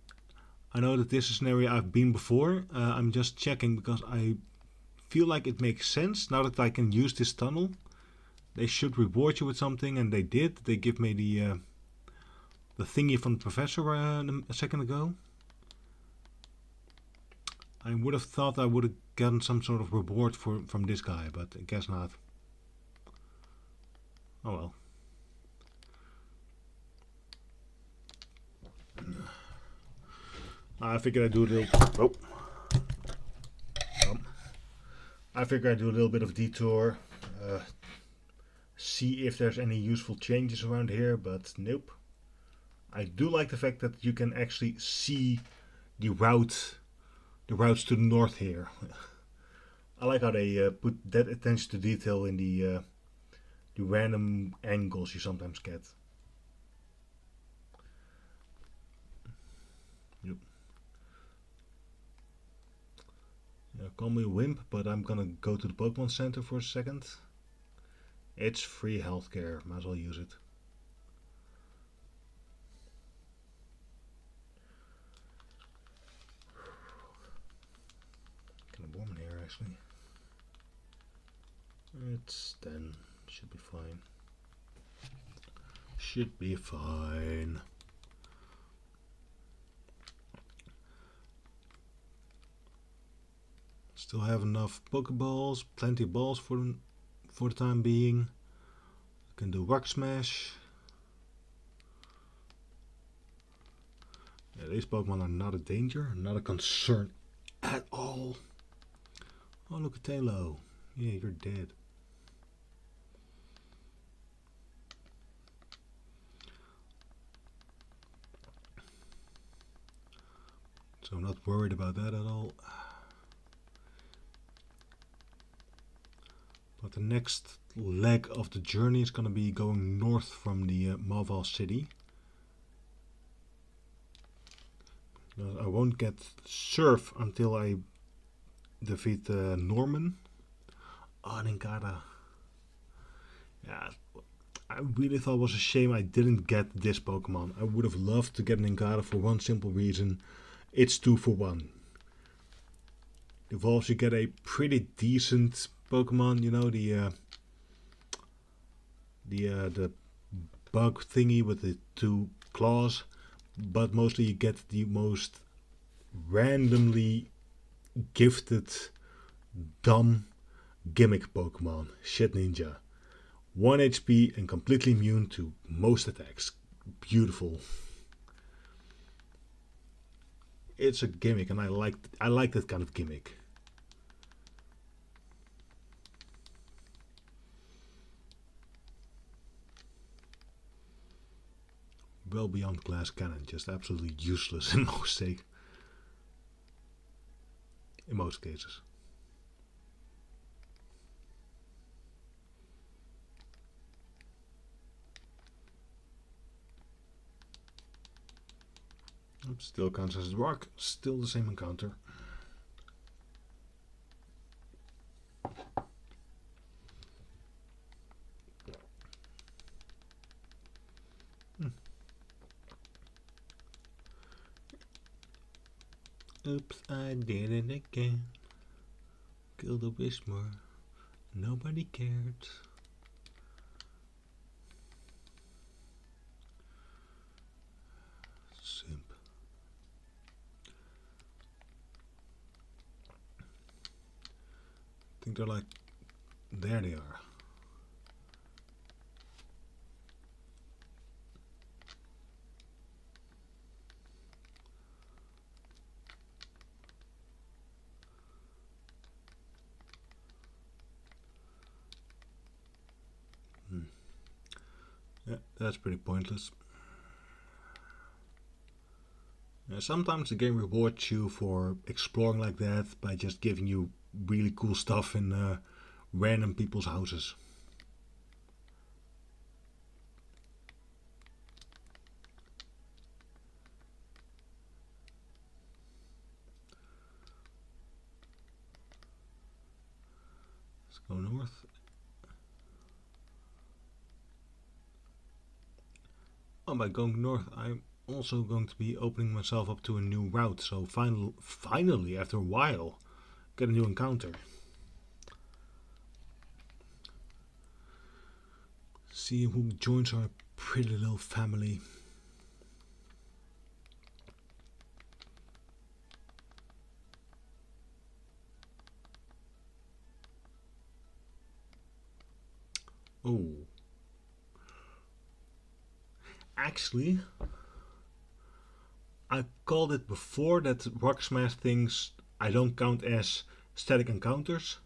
know that this is an area I've been before. I'm just checking because I feel like it makes sense now that I can use this tunnel. They should reward you with something, and they did. They give me the thingy from the professor a second ago. I would have thought I would have gotten some sort of reward from this guy, but I guess not. Oh well. I figured I'd do a little... I figure I'd do a little bit of detour. See if there's any useful changes around here, but nope. I do like the fact that you can actually see the routes to the north here. I like how they put that attention to detail in the random angles you sometimes get. Yep. Yeah, call me a wimp, but I'm gonna go to the Pokemon Center for a second. It's free healthcare, might as well use it. Kind of warm in here actually. It's 10, should be fine. Should be fine. Still have enough Pokeballs, plenty of balls for the time being. I can do Rock Smash. Yeah, these Pokemon are not a danger, not a concern at all. Oh, look at Tailo. Yeah, you're dead. So I'm not worried about that at all. But the next leg of the journey is going to be going north from the Malval city. I won't get Surf until I defeat Norman. Oh, Ninkata. Yeah, I really thought it was a shame I didn't get this Pokemon. I would have loved to get Ninkata for one simple reason. It's 2 for 1. Evolves, you get a pretty decent Pokemon, you know, the bug thingy with the 2 claws, but mostly you get the most randomly gifted dumb gimmick Pokemon, Shit Ninja. 1 HP and completely immune to most attacks. Beautiful. It's a gimmick, and I like that kind of gimmick. Well beyond glass cannon, just absolutely useless in most cases. Still counts as a rock, still the same encounter. Oops, I did it again. Killed a Whismur. Nobody cared. Simple. think they're like... There they are. Yeah, that's pretty pointless. Sometimes the game rewards you for exploring like that by just giving you really cool stuff in random people's houses. Let's go north. Oh, by going north, I'm also going to be opening myself up to a new route. So finally, after a while, get a new encounter. See who joins our pretty little family. Oh. Actually, I called it before that rock smash things I don't count as static encounters.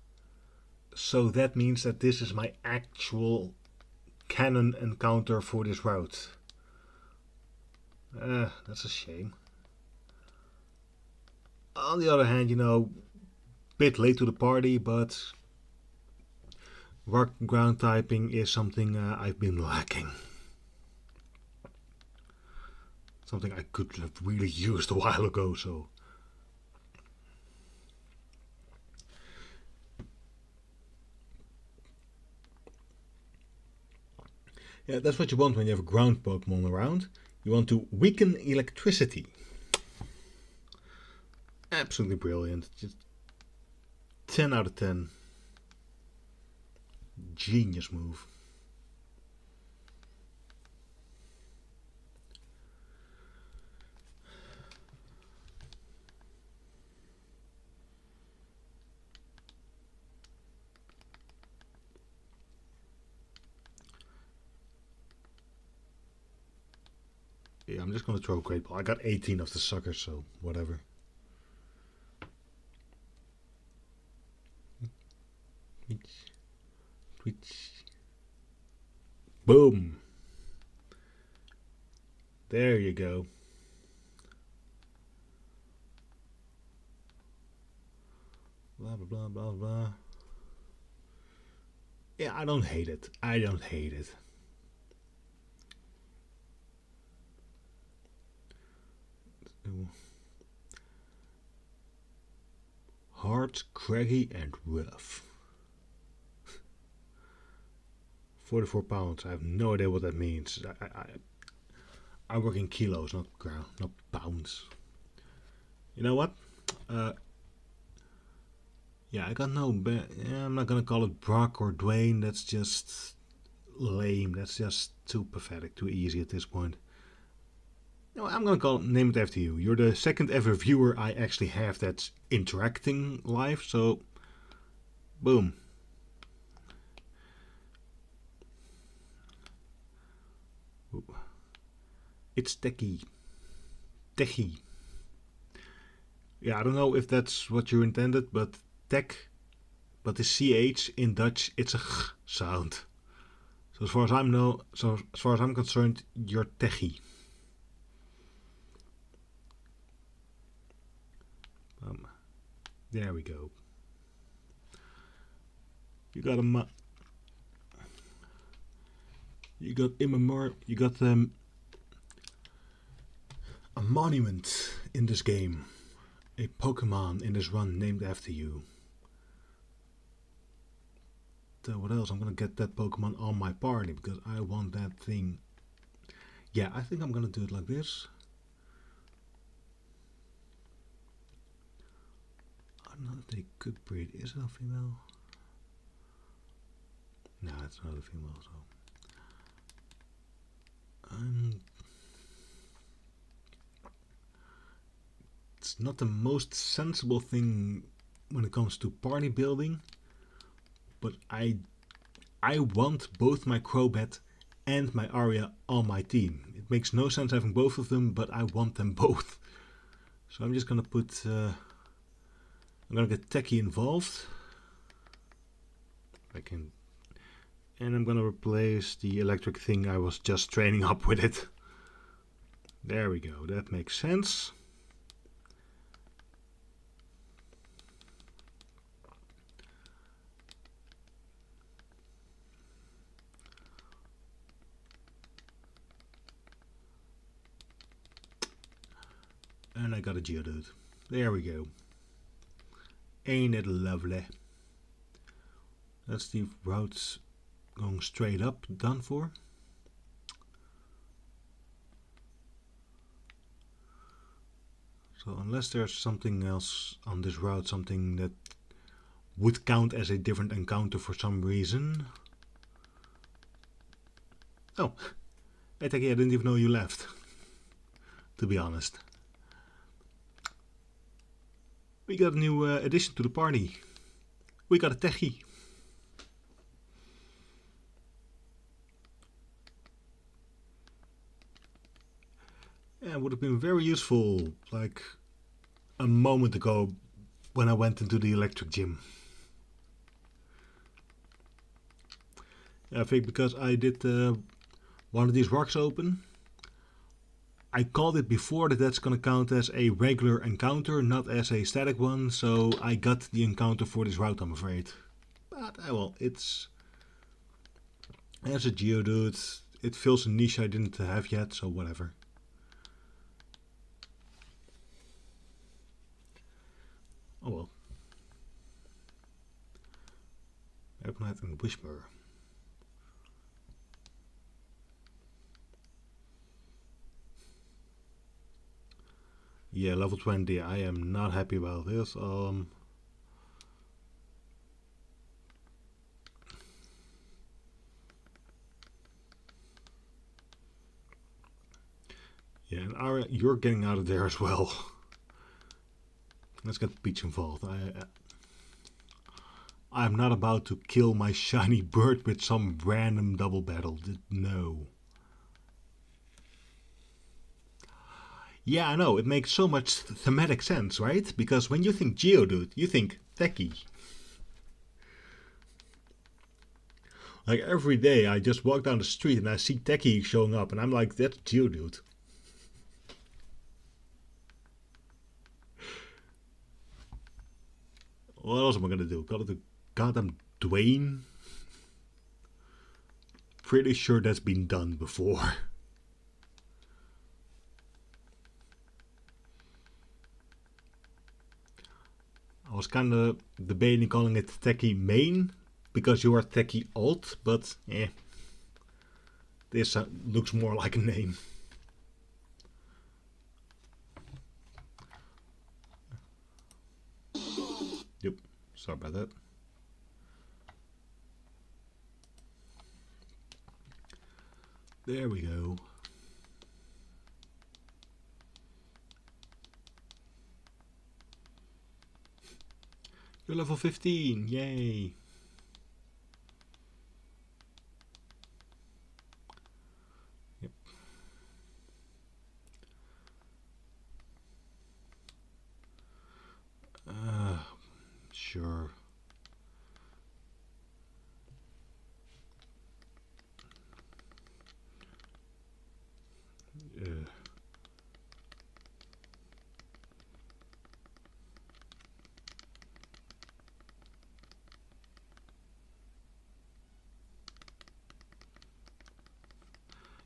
So that means that this is my actual canon encounter for this route. That's a shame. On the other hand, you know, bit late to the party, but rock ground typing is something I've been lacking. Something I could have really used a while ago, so... Yeah, that's what you want when you have a ground Pokemon around. You want to weaken electricity. Absolutely brilliant. Just 10 out of 10. Genius move. Yeah, I'm just gonna throw a Great Ball. I got 18 of the suckers, so whatever. Twitch. Boom. There you go. Blah, blah, blah, blah, blah. Yeah, I don't hate it. I don't hate it. Hard, craggy, and rough. 44 pounds. I have no idea what that means. I work in kilos, not pounds. You know what? Yeah, I got no... Yeah, I'm not gonna call it Brock or Dwayne. That's just lame. That's just too pathetic, too easy at this point. No, I'm gonna name it after you. You're the second ever viewer I actually have that's interacting live, so... Boom. Ooh. It's Techie. Techie. Yeah, I don't know if that's what you intended, but tech, but the CH in Dutch, it's a ch sound. So as far as I'm concerned, you're Techie. There we go. You got a monument in this game, a Pokemon in this run named after you. So what else? I'm gonna get that Pokemon on my party because I want that thing. Yeah, I think I'm gonna do it like this. I don't know if they could breed. Is it a female? No, it's not a female, so it's not the most sensible thing when it comes to party building, but I want both my Crobat and my Aria on my team. It makes no sense having both of them, but I want them both. So I'm just gonna put, I'm gonna get Techie involved. I can, and I'm gonna replace the electric thing I was just training up with it. There we go, that makes sense. And I got a Geodude. There we go. Ain't it lovely? That's the routes going straight up, done for. So unless there's something else on this route, something that would count as a different encounter for some reason. Oh, hey Techie, I didn't even know you left, to be honest. We got a new addition to the party. We got a Techie. Yeah, it would have been very useful, like a moment ago when I went into the electric gym. I think because I did one of these rocks open, I called it before that that's going to count as a regular encounter, not as a static one, so I got the encounter for this route, I'm afraid. But well, it's as a Geodude, it fills a niche I didn't have yet, so whatever. Oh well. Dragonite and Whisper. Yeah, level 20. I am not happy about this. Yeah, and Aria, you're getting out of there as well. Let's get Peach involved. I'm not about to kill my shiny bird with some random double battle. No. Yeah, I know, it makes so much thematic sense, right? Because when you think Geodude, you think Techie. Like every day I just walk down the street and I see Techie showing up and I'm like, that's Geodude. What else am I gonna do? Call it the goddamn Dwayne? Pretty sure that's been done before. I was kind of debating calling it Techie Main because you are Techie Alt, but this looks more like a name. Yep, sorry about that. There we go. You're level 15, yay! Yep. Sure.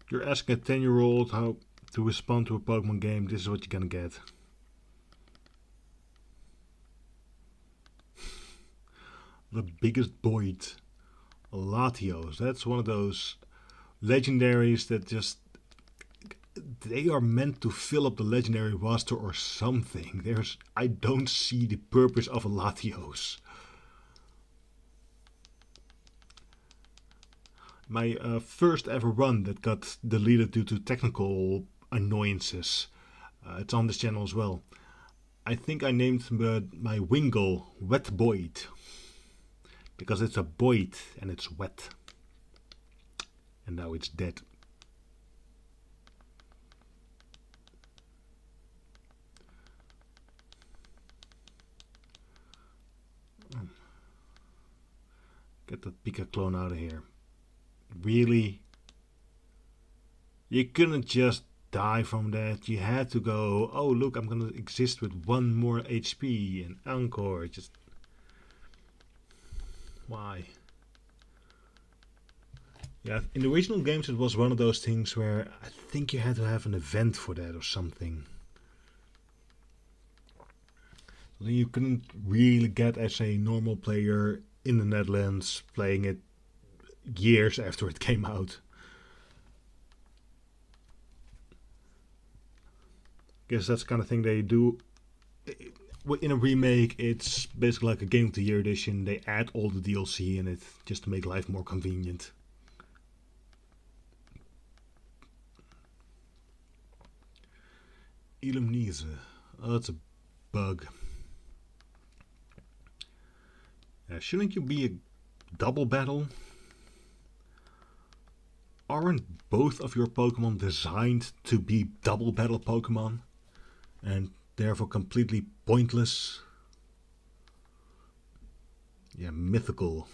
You're asking a 10-year-old how to respond to a Pokemon game, this is what you're gonna get. The biggest void. Latios. That's one of those legendaries that just... They are meant to fill up the legendary roster or something. I don't see the purpose of a Latios. My first ever run that got deleted due to technical annoyances. It's on this channel as well. I think I named my Wingull Wet Boyd. because it's a void and it's wet. And now it's dead. Get that Pika clone out of here. Really? You couldn't just die from that. You had to go, oh look, I'm gonna exist with 1 more HP and encore. Just why? Yeah, in the original games it was one of those things where I think you had to have an event for that or something. You couldn't really get as a normal player in the Netherlands playing it years after it came out. Guess that's the kind of thing they do. In a remake, it's basically like a Game of the Year edition. They add all the DLC in it just to make life more convenient. Illuminise. Oh, that's a bug. Shouldn't you be a double battle? Aren't both of your Pokemon designed to be double battle Pokemon? And therefore completely pointless? Yeah, mythical.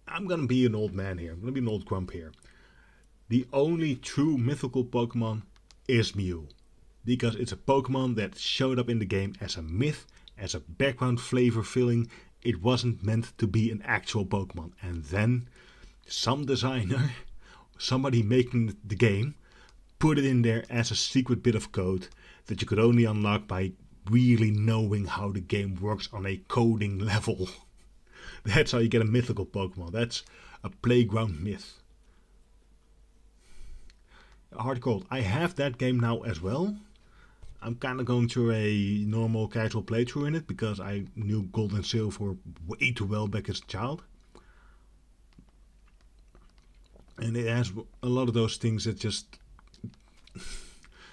I'm gonna be an old man here. I'm gonna be an old grump here. The only true mythical Pokemon is Mew. Because it's a Pokemon that showed up in the game as a myth, as a background flavor filling. It wasn't meant to be an actual Pokemon. And then some designer, somebody making the game, put it in there as a secret bit of code that you could only unlock by really knowing how the game works on a coding level. That's how you get a mythical Pokemon. That's a playground myth. Hardcore. I have that game now as well. I'm kind of going through a normal casual playthrough in it because I knew Gold and Silver way too well back as a child. And it has a lot of those things that just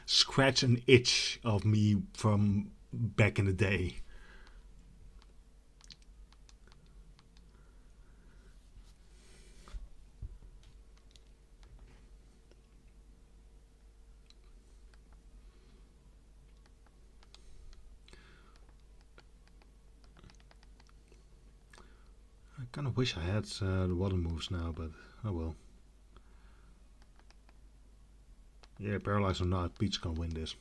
scratch an itch of me from back in the day. I kind of wish I had the water moves now, but oh well. Yeah, paralyzed or not, Peach can win this.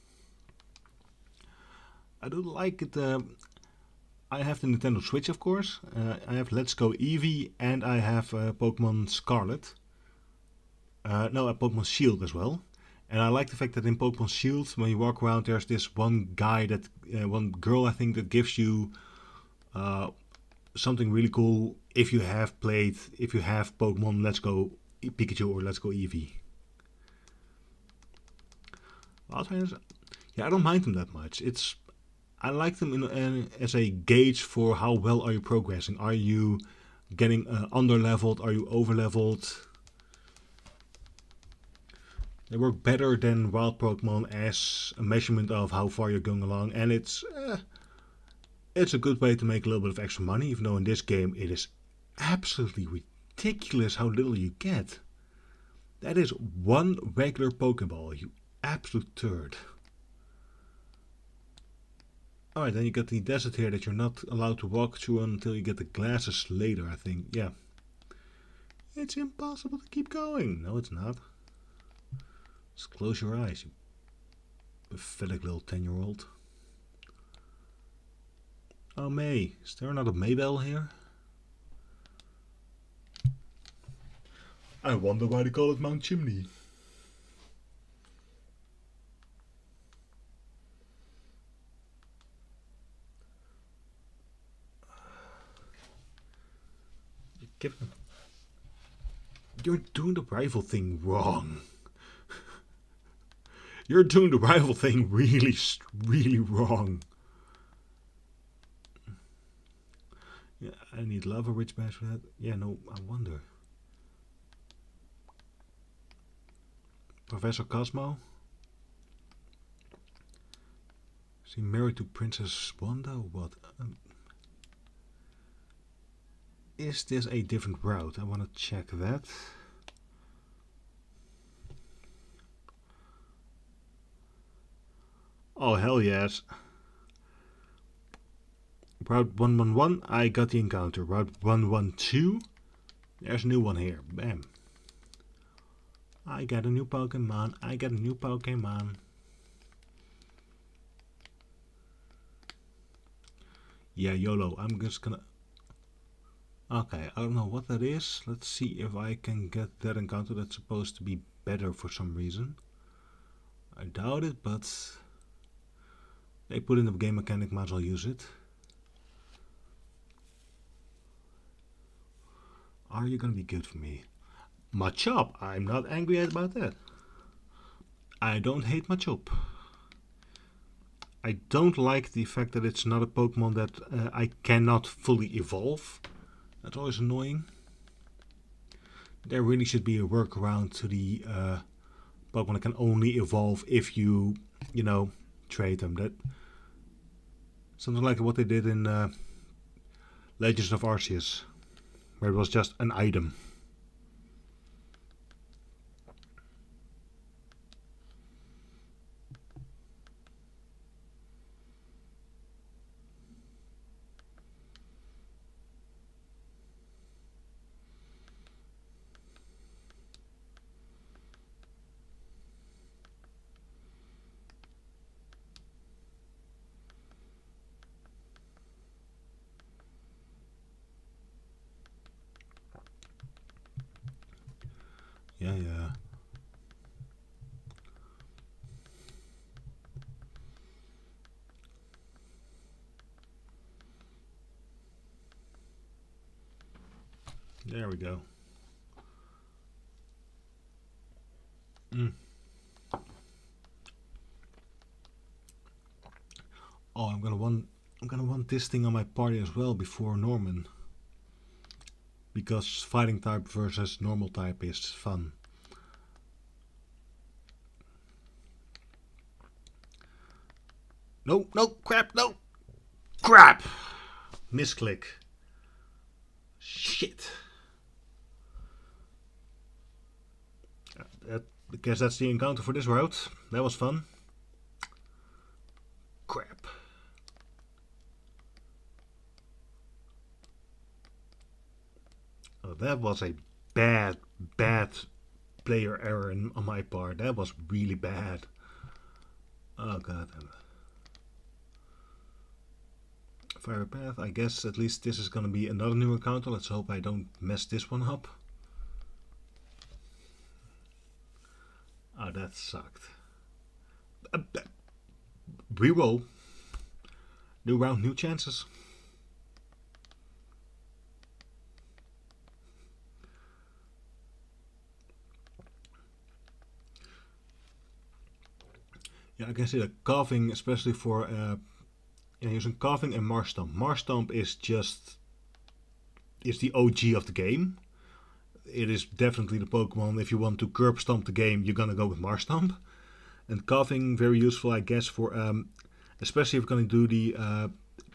I do like it. I have the Nintendo Switch, of course. I have Let's Go Eevee, and I have Pokemon Scarlet. No, Pokemon Shield as well. And I like the fact that in Pokemon Shield, when you walk around, there's this one guy that, one girl, I think, that gives you something really cool if you have Pokemon Let's Go Pikachu or Let's Go Eevee. Yeah, I don't mind them that much. I like them as a gauge for how well are you progressing. Are you getting under-leveled? Are you over-leveled? They work better than wild Pokemon as a measurement of how far you're going along, and it's a good way to make a little bit of extra money, even though in this game it is absolutely ridiculous how little you get. That is one regular Pokeball, you absolute turd. Alright, then you got the desert here that you're not allowed to walk through until you get the glasses later, I think. Yeah. It's impossible to keep going. No, it's not. Just close your eyes, you pathetic little 10-year-old. Oh, May. Is there another Maybell here? I wonder why they call it Mount Chimney. You're doing the rival thing wrong. You're doing the rival thing really, really wrong. Yeah, I need lava rich bash for that. Yeah, no, I wonder. Professor Cosmo? Is he married to Princess Wanda or what? is this a different route? I want to check that. Oh, hell yes. Route 111, I got the encounter. Route 112, there's a new one here. Bam. I got a new Pokemon. I got a new Pokemon. Yeah, YOLO. I'm just gonna... Okay, I don't know what that is. Let's see if I can get that encounter. That's supposed to be better for some reason. I doubt it, but... they put in the game mechanic, might as well use it. Are you gonna be good for me? Machop! I'm not angry about that. I don't hate Machop. I don't like the fact that it's not a Pokemon that I cannot fully evolve. That's always annoying. There really should be a workaround to the Pokemon that can only evolve if you know, trade them. That something like what they did in Legends of Arceus, where it was just an item. Yeah. There we go. Oh, I'm gonna want this thing on my party as well before Norman. Because fighting type versus normal type is fun. No, crap, no! Crap! Misclick. Shit. I guess that's the encounter for this route. That was fun. Crap. Oh, that was a bad player error on my part. That was really bad. Oh god. Fire path. I guess at least this is gonna be another new encounter. Let's hope I don't mess this one up. Oh, that sucked. Reroll. New round, new chances. Yeah, I can see that coughing, especially for using coughing and Marshtomp. Marshtomp is the OG of the game. It is definitely the Pokemon. If you want to curb stomp the game, you're gonna go with Marshtomp. And coughing, very useful, I guess, for especially if you're gonna do the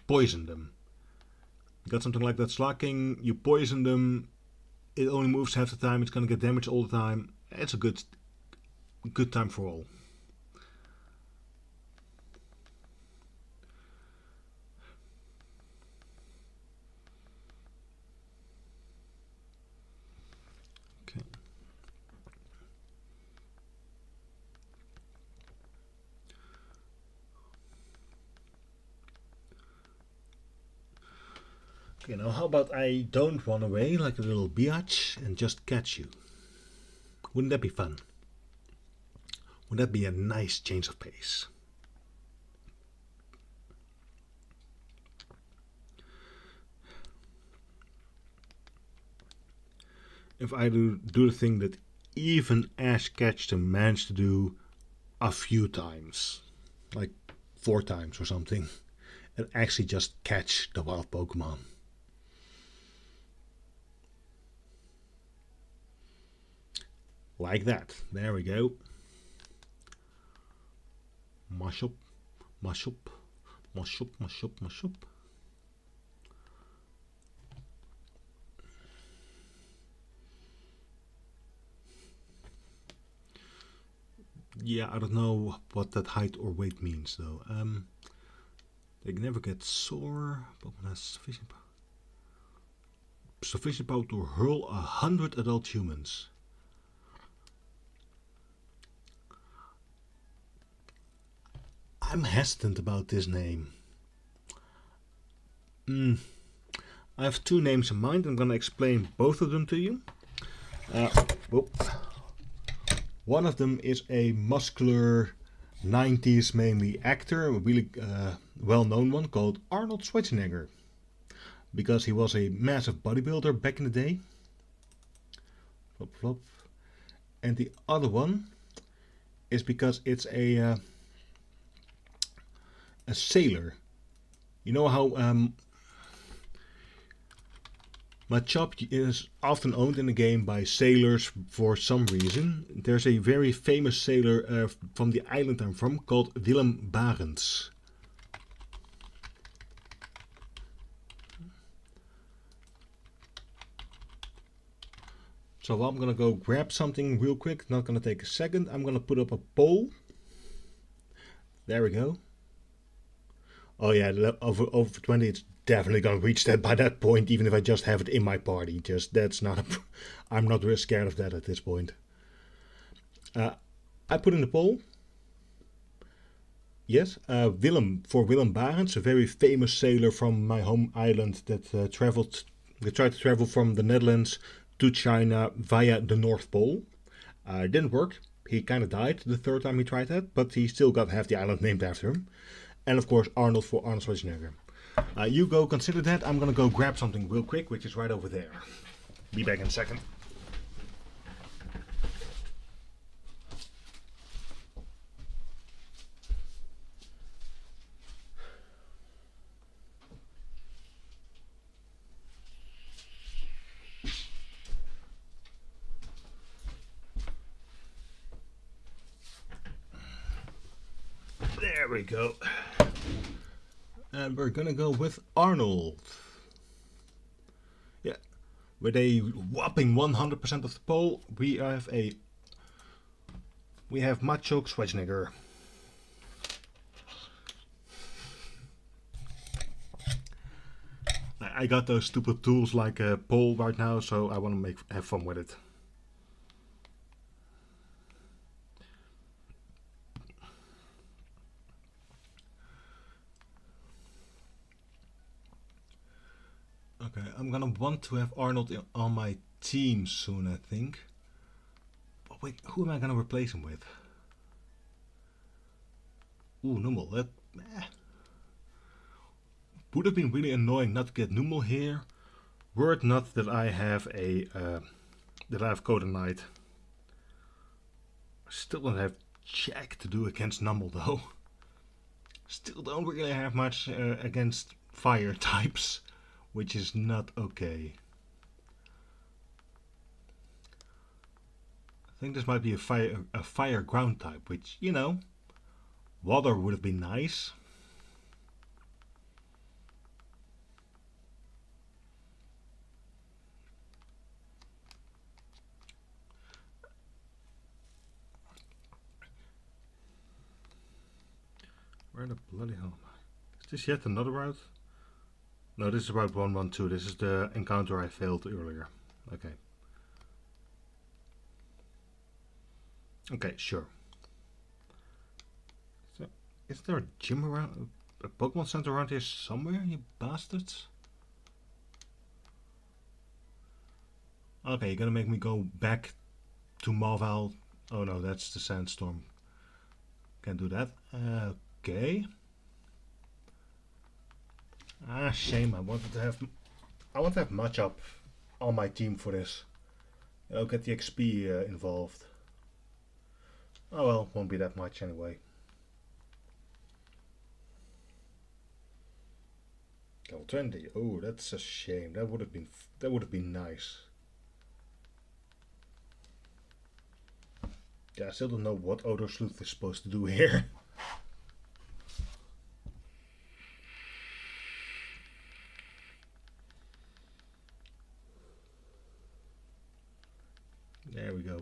poison them. You got something like that Slacking, you poison them, it only moves half the time, it's gonna get damage all the time. It's a good time for all. Okay, now how about I don't run away like a little biatch and just catch you? Wouldn't that be fun? Wouldn't that be a nice change of pace? If I do the thing that even Ash Ketchum managed to do a few times, like 4 times or something, and actually just catch the wild Pokemon. Like that. There we go. Mash up. Yeah, I don't know what that height or weight means though. They can never get sore. Pokémon has sufficient power to hurl 100 adult humans. I'm hesitant about this name. I have two names in mind. I'm gonna explain both of them to you. One of them is a muscular 90s mainly actor, a really well-known one called Arnold Schwarzenegger, because he was a massive bodybuilder back in the day. Flop, flop. And the other one is because it's a sailor. You know how Machop is often owned in the game by sailors for some reason. There's a very famous sailor from the island I'm from called Willem Barents. So I'm gonna go grab something real quick, not gonna take a second. I'm gonna put up a poll. There we go. Oh yeah, over 20, it's definitely gonna reach that by that point, even if I just have it in my party. That's not I'm not really scared of that at this point. I put in the poll. Yes, Willem Barents, a very famous sailor from my home island that tried to travel from the Netherlands to China via the North Pole. It didn't work. He kind of died the third time he tried that, but he still got half the island named after him. And of course, Arnold for Arnold Schwarzenegger. You go consider that. I'm gonna go grab something real quick, which is right over there. Be back in a second. There we go. And we're gonna go with Arnold. Yeah, with a whopping 100% of the poll, we have Macho Schwarzenegger. I got those stupid tools like a poll right now, so I want to have fun with it. Okay, I'm gonna want to have Arnold on my team soon, I think. But wait, who am I gonna replace him with? Ooh, Numel. That would have been really annoying not to get Numel here. Were it not that I have Coda Knight. I still don't have Jack to do against Numel though. Still don't really have much against fire types, which is not okay. I think this might be a fire ground type, which, you know, water would have been nice. Where the bloody hell am I? Is this yet another route? No, this is route 112. This is the encounter I failed earlier. Okay. Okay, sure. So, is there a gym around? A Pokemon Center around here somewhere, you bastards? Okay, you're gonna make me go back to Marval. Oh no, that's the Sandstorm. Can't do that. Okay. Ah, shame. I want to have Machop on my team for this. I'll get the XP involved. Oh well, won't be that much anyway. Level 20. Oh, that's a shame. That would have been nice. Yeah, I still don't know what Odo Sleuth is supposed to do here. There we go.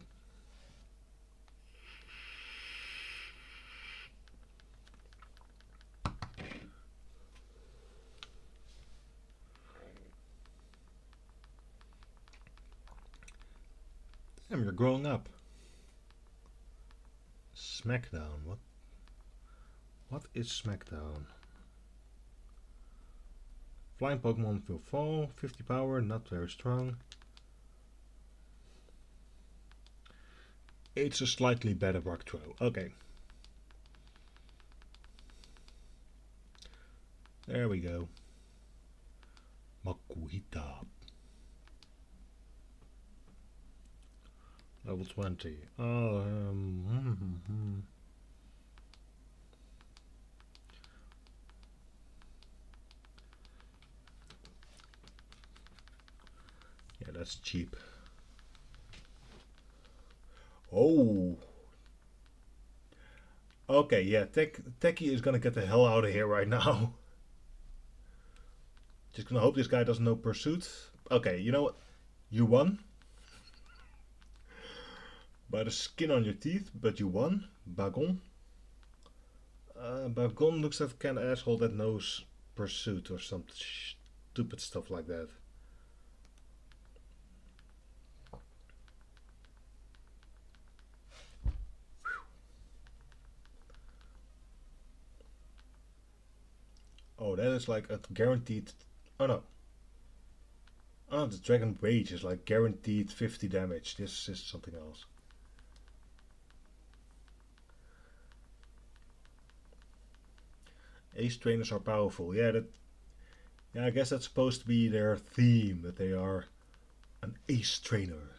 Damn, you're growing up. Smackdown. What is Smackdown? Flying Pokemon will fall. 50 power, not very strong. It's a slightly better rock throw. Okay. There we go. Makuhita. Level 20. Yeah, that's cheap. Oh. Okay, yeah, Techie is gonna get the hell out of here right now. Just gonna hope this guy doesn't know Pursuit. Okay, you know what? You won. By the skin on your teeth, but you won. Bagon. Bagon looks like the kind of asshole that knows Pursuit or some stupid stuff like that. Oh, that is like a guaranteed... Oh no. Oh, the Dragon Rage is like guaranteed 50 damage. This is something else. Ace trainers are powerful. Yeah, I guess that's supposed to be their theme, that they are an ace trainer.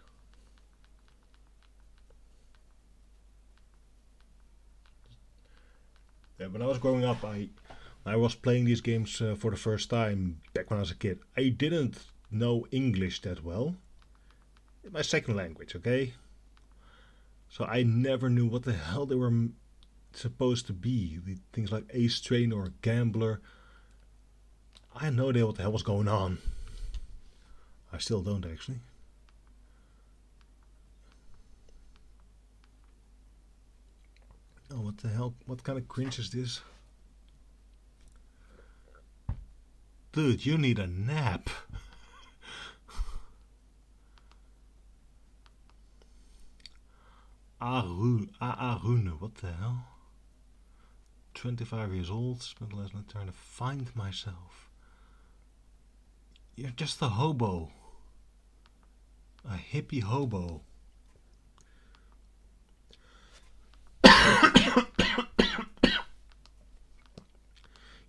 Yeah, when I was growing up, I was playing these games for the first time back when I was a kid. I didn't know English that well. It's my second language, okay? So I never knew what the hell they were supposed to be. Things like ace trainer or gambler. I had no idea what the hell was going on. I still don't actually. Oh, what the hell? What kind of cringe is this? Dude, you need a nap. Arune, what the hell? 25 years old, spent last night trying to find myself. You're just a hobo. A hippie hobo.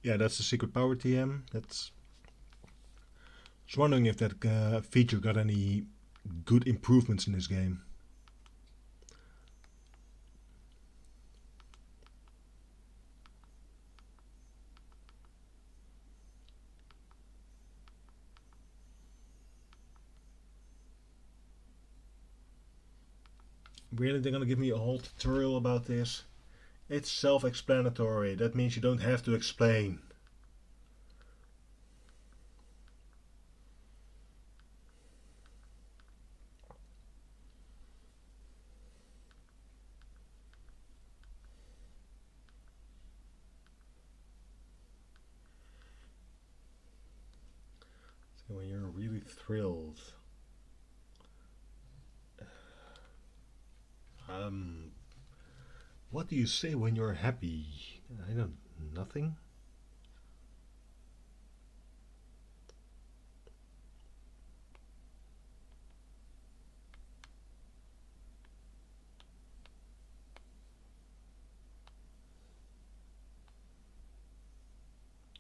Yeah, that's the secret power TM. That's. I was wondering if that feature got any good improvements in this game. Really, they're gonna give me a whole tutorial about this? It's self-explanatory. That means you don't have to explain. So when you're really thrilled. What do you say when you're happy? I don't. Nothing.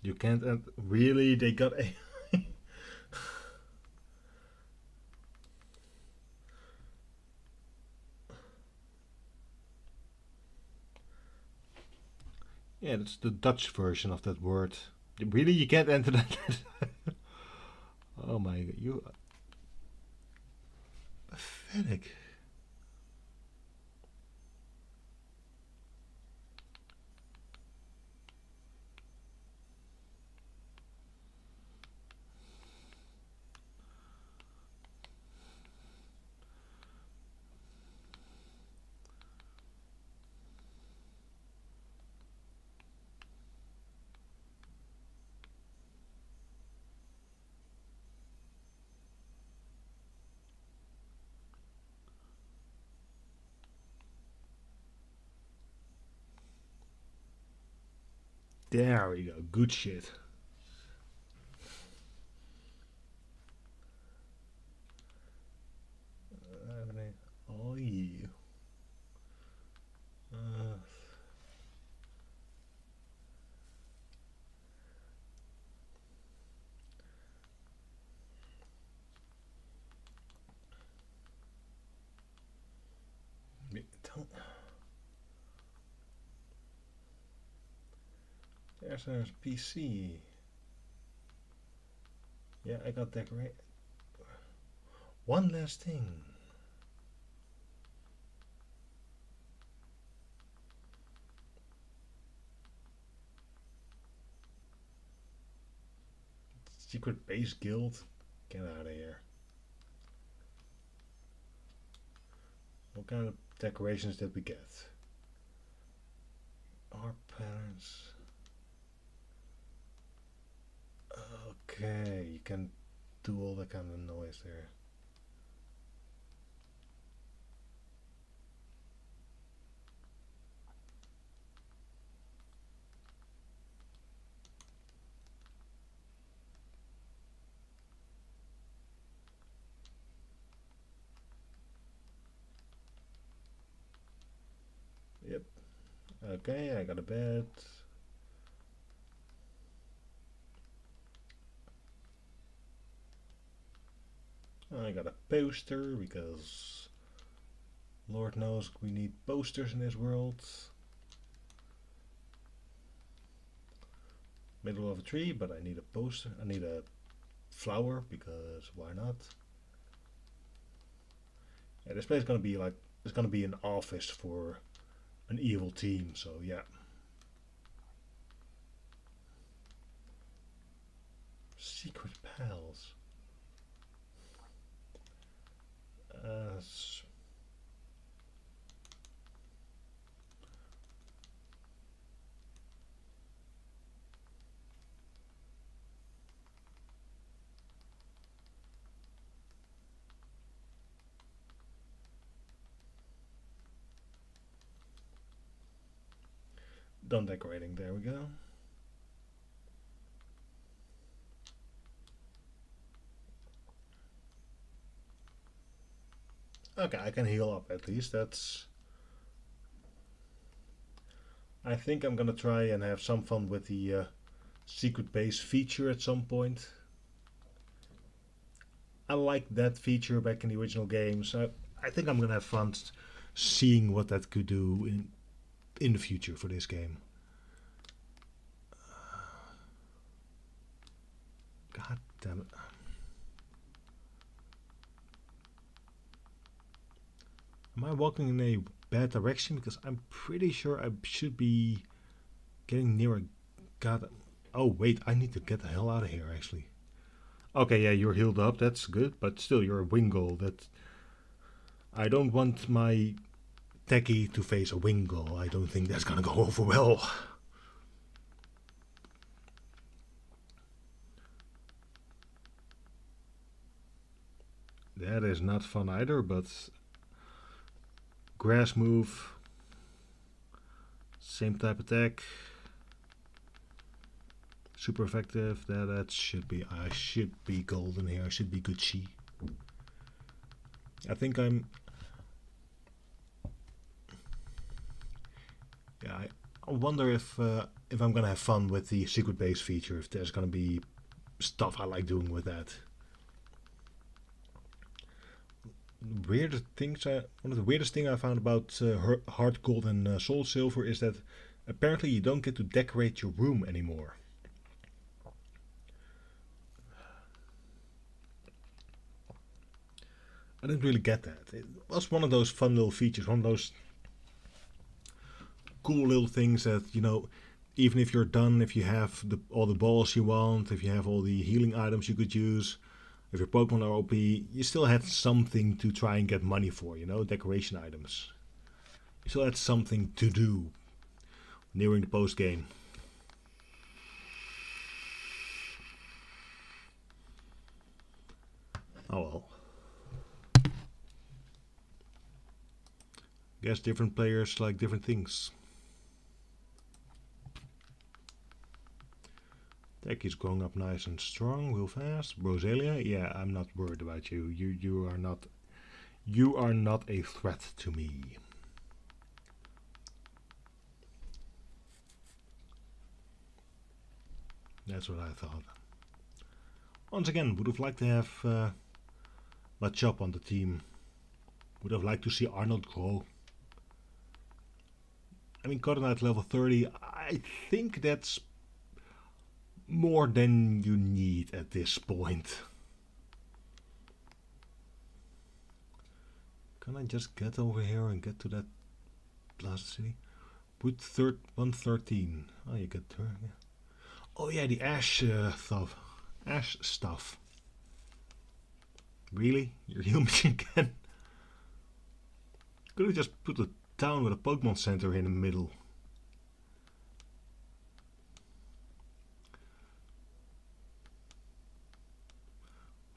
You can't. Really? They got a. Yeah, that's the Dutch version of that word. Really, you can't enter that. Oh my god, you pathetic. There we go. Good shit. Oh yeah. There's our PC. Yeah, I got decorate. One last thing. Secret base guild. Get out of here. What kind of decorations did we get? Our patterns. Okay, you can do all that kind of noise there. Yep. Okay, I got a bed. I got a poster because Lord knows we need posters in this world. Middle of a tree, but I need a poster. I need a flower because why not? Yeah, this place is gonna be like it's gonna be an office for an evil team. So yeah. Secret pals. Done decorating. There we go. Okay, I can heal up at least. That's. I think I'm gonna try and have some fun with the secret base feature at some point. I liked that feature back in the original games. I think I'm gonna have fun seeing what that could do in the future for this game. God damn it. Am I walking in a bad direction? Because I'm pretty sure I should be getting near a... God... Oh, wait, I need to get the hell out of here, actually. Okay, yeah, you're healed up, that's good. But still, you're a Wingull. I don't want my techie to face a Wingull. I don't think that's gonna go over well. That is not fun either, but... Grass move. Same type attack. Super effective. That should be... I should be golden here. I should be Gucci. I think I'm... Yeah, I wonder if I'm gonna have fun with the secret base feature. If there's gonna be stuff I like doing with that. Weird things. One of the weirdest things I found about Heart Gold and Soul Silver is that apparently you don't get to decorate your room anymore. I didn't really get that. It was one of those fun little features, one of those cool little things that, you know, even if you're done, if you have all the balls you want, if you have all the healing items you could use, if your Pokemon are OP, you still had something to try and get money for, you know, decoration items. You still had something to do nearing the post game. Oh well. Guess different players like different things. Deck is going up nice and strong, real fast. Rosalia, yeah, I'm not worried about you. You are not a threat to me. That's what I thought. Once again, would have liked to have Machop on the team. Would have liked to see Arnold grow. I mean, Cottonite level 30, I think that's more than you need at this point. Can I just get over here and get to that Plaza City? Put 113. Oh, you get her. Yeah. Oh yeah, the ash stuff. Ash stuff. Really? You're human again? Could have just put a town with a Pokemon Center in the middle.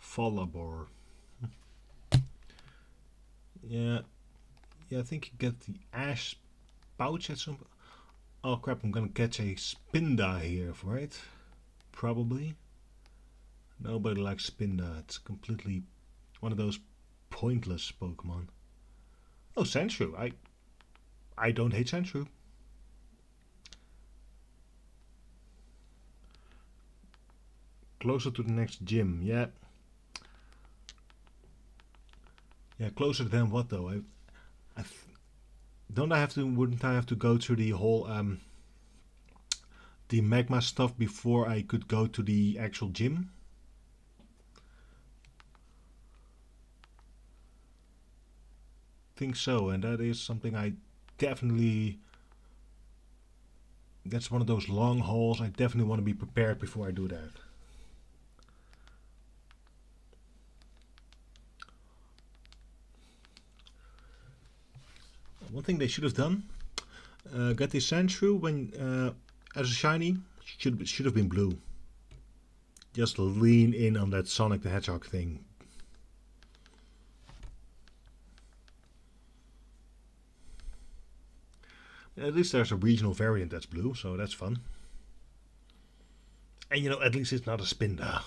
Fallabor. Yeah, I think you get the ash pouch at some. Oh crap! I'm gonna catch a Spinda here, right? Probably. Nobody likes Spinda. It's completely one of those pointless Pokemon. Oh, Sandshrew. I don't hate Sandshrew. Closer to the next gym, yeah. Yeah, closer than what though? Wouldn't I have to go through the whole the magma stuff before I could go to the actual gym? Think so, and that is something I definitely. That's one of those long hauls. I definitely want to be prepared before I do that. One thing they should have done: get the Sandshrew when as a shiny should have been blue. Just lean in on that Sonic the Hedgehog thing. At least there's a regional variant that's blue, so that's fun. And you know, at least it's not a Spinda.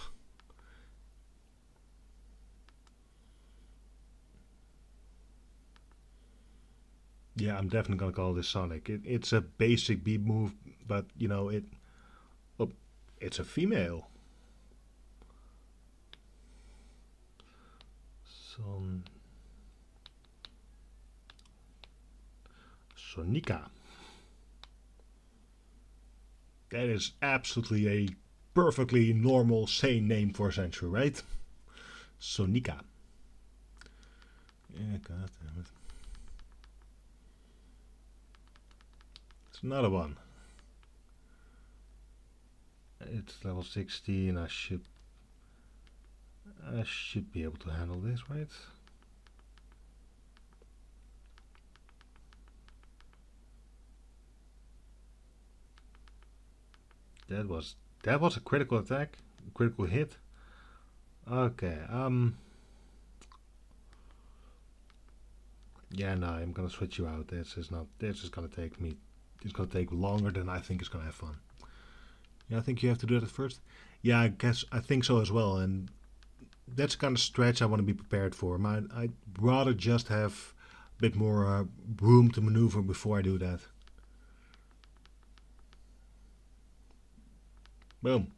Yeah, I'm definitely gonna call this Sonic. It's a basic B move, but you know it's a female. Sonica. That is absolutely a perfectly normal, sane name for a Sandshrew, right? Sonica. Yeah, god damn it. It's another one. It's level 16. I should be able to handle this, right? That was a critical attack, critical hit. Okay, yeah, no, I'm gonna switch you out. This is gonna take me. It's gonna take longer than I think it's gonna have fun. Yeah, I think you have to do it at first. Yeah, I think so as well, and that's the kind of stretch I want to be prepared for. I'd rather just have a bit more room to maneuver before I do that. Boom.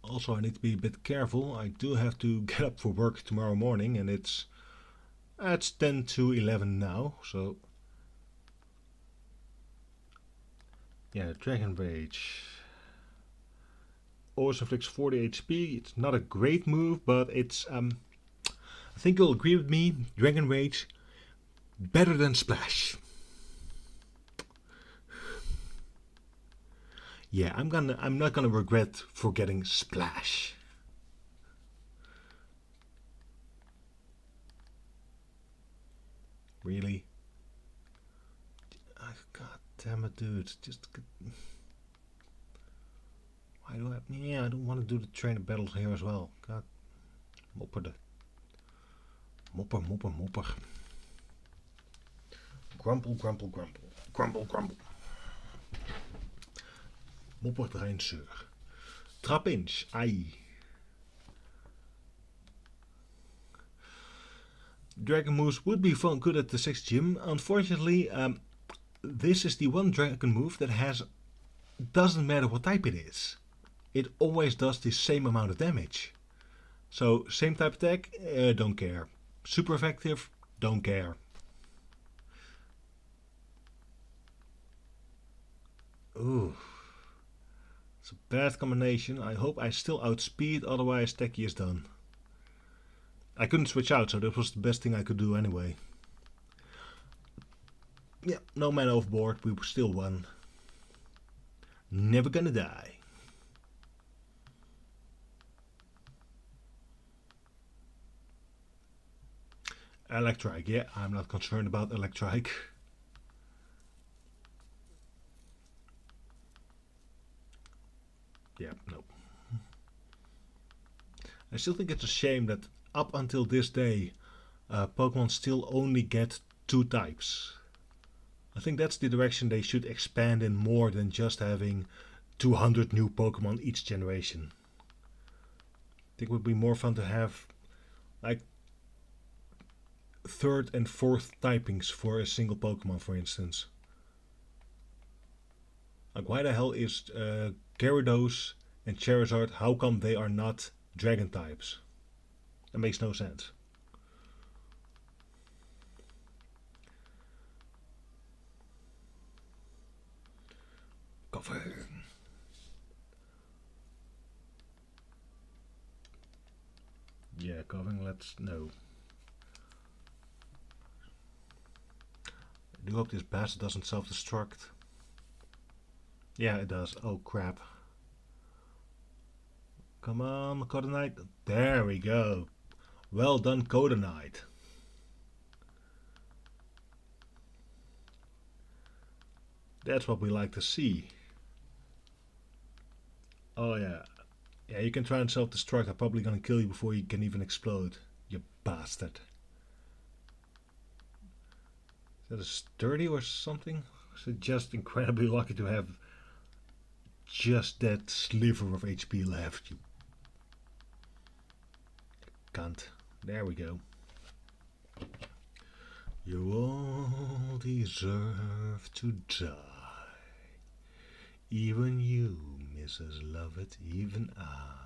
Also, I need to be a bit careful. I do have to get up for work tomorrow morning, and it's 10 to 11 now, so yeah, Dragon Rage always inflicts 40 HP. It's not a great move, but it's I think you'll agree with me, Dragon Rage better than Splash. Yeah, I'm not gonna regret forgetting Splash. Really? God damn it, dude! Just why do I? Yeah, I don't want to do the trainer battles here as well. God, mopper. Grumble, grumble, grumble. Grumble, grumble. Moppert Reinseur. Trapinch. Ai. Dragon moves would be fun good at the 6th gym. Unfortunately, this is the one dragon move that doesn't matter what type it is. It always does the same amount of damage. So, same type attack, don't care. Super effective, don't care. Ooh. It's a bad combination. I hope I still outspeed, otherwise Techie is done. I couldn't switch out, so that was the best thing I could do anyway. Yeah, no mana overboard, we still won. Never gonna die. Electrike, yeah, I'm not concerned about Electrike. Yeah, no. I still think it's a shame that up until this day, Pokemon still only get 2 types. I think that's the direction they should expand in more than just having 200 new Pokemon each generation. I think it would be more fun to have like 3rd and 4th typings for a single Pokemon, for instance. Like, why the hell is Gyarados and Charizard, how come they are not dragon types? That makes no sense. Coughing. Yeah, coughing, let's know. I do hope this bastard doesn't self-destruct. Yeah, it does. Oh, crap. Come on, Codonite. There we go. Well done, Codonite. That's what we like to see. Oh, yeah. Yeah, you can try and self-destruct. I'm probably gonna kill you before you can even explode. You bastard. Is that a sturdy or something? Is it just incredibly lucky to have just that sliver of HP left? You cunt. There we go. You all deserve to die. Even you, Mrs. Lovett, even I.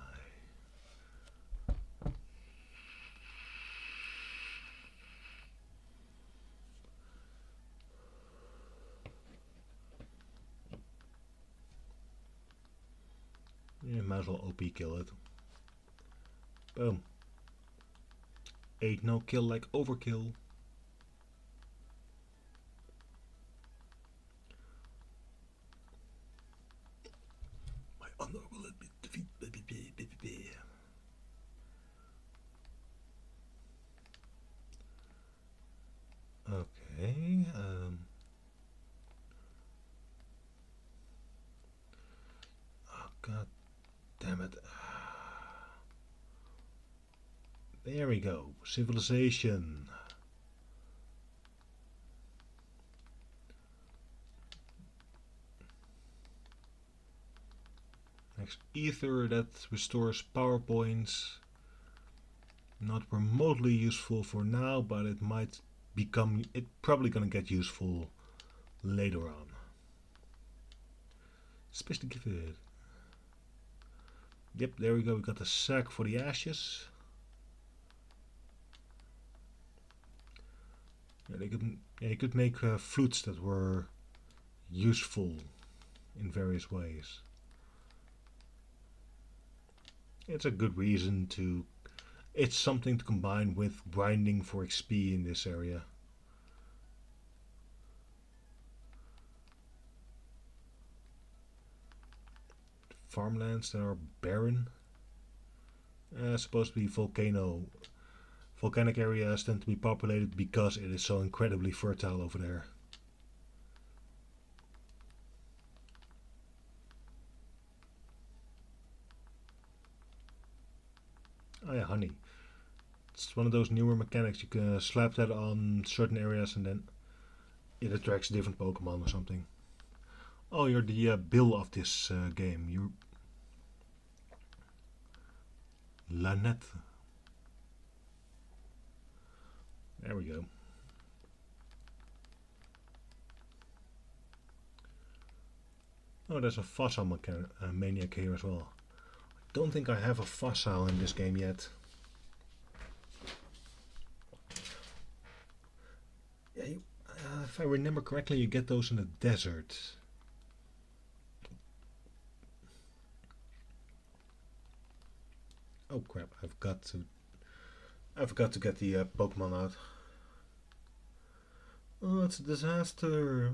You might as well OP kill it. Boom. Ain't no kill like overkill. My honor will be defeated. Okay. Oh, god damn it. There we go. Civilization. Next, ether, that restores power points. Not remotely useful for now, but it might become, it's probably gonna get useful later on. Especially give it. Yep, there we go. We got the sack for the ashes. Yeah, they could make fruits that were useful in various ways. It's a good reason to. It's something to combine with grinding for XP in this area. Farmlands that are barren. Supposed to be volcanic areas tend to be populated because it is so incredibly fertile over there. Oh yeah, honey. It's one of those newer mechanics. You can slap that on certain areas and then it attracts different Pokemon or something. Oh, you're the Bill of this game. You're Lanette. There we go. Oh, there's a fossil maniac here as well. I don't think I have a fossil in this game yet. Yeah, if I remember correctly, you get those in the desert. Oh crap! I forgot to get the Pokemon out. Oh, it's a disaster.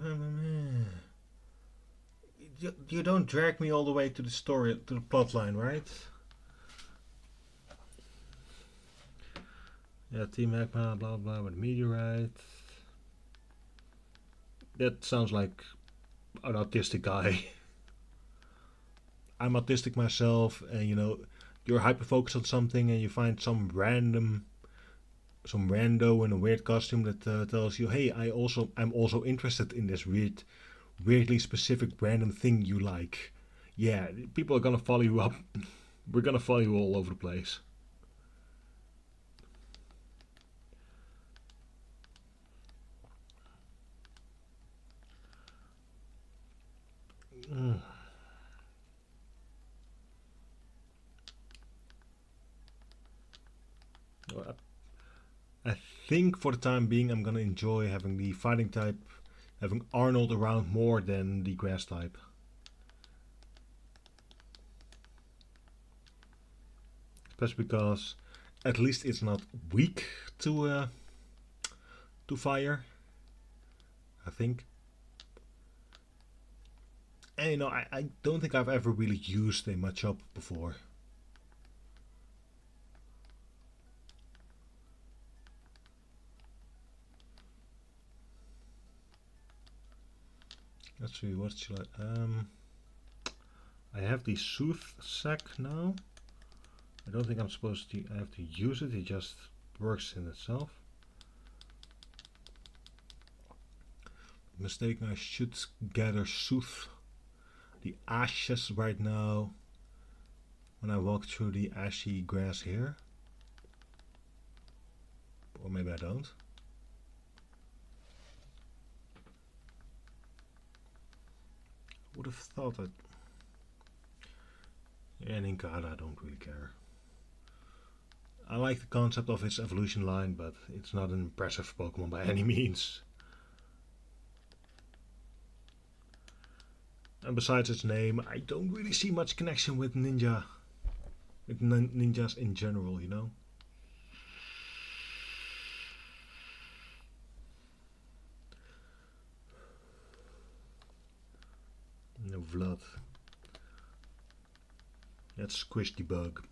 You don't drag me all the way to the story, to the plot line, right? Yeah, Team Magma, blah blah, with meteorite. That sounds like an autistic guy. I'm autistic myself, and you know, you're hyper focused on something, and you find some rando in a weird costume that tells you, "Hey, I'm also interested in this weirdly specific random thing you like." Yeah, people are gonna follow you up. We're gonna follow you all over the place. Mm. I think for the time being, I'm gonna enjoy having the fighting type, having Arnold around more than the grass type. Especially because at least it's not weak to fire. I think. And you know, I don't think I've ever really used a Machop before. Let's see, what should I have the Sooth sack now. I don't think I'm supposed to. I have to use it. It just works in itself. Mistaken. I should gather Sooth, the ashes right now. When I walk through the ashy grass here, or maybe I don't. Would have thought that. Yeah, in Inkada, I don't really care. I like the concept of its evolution line, but it's not an impressive Pokemon by any means. And besides its name, I don't really see much connection with ninjas in general, you know? No Vlad. Let's squish the bug.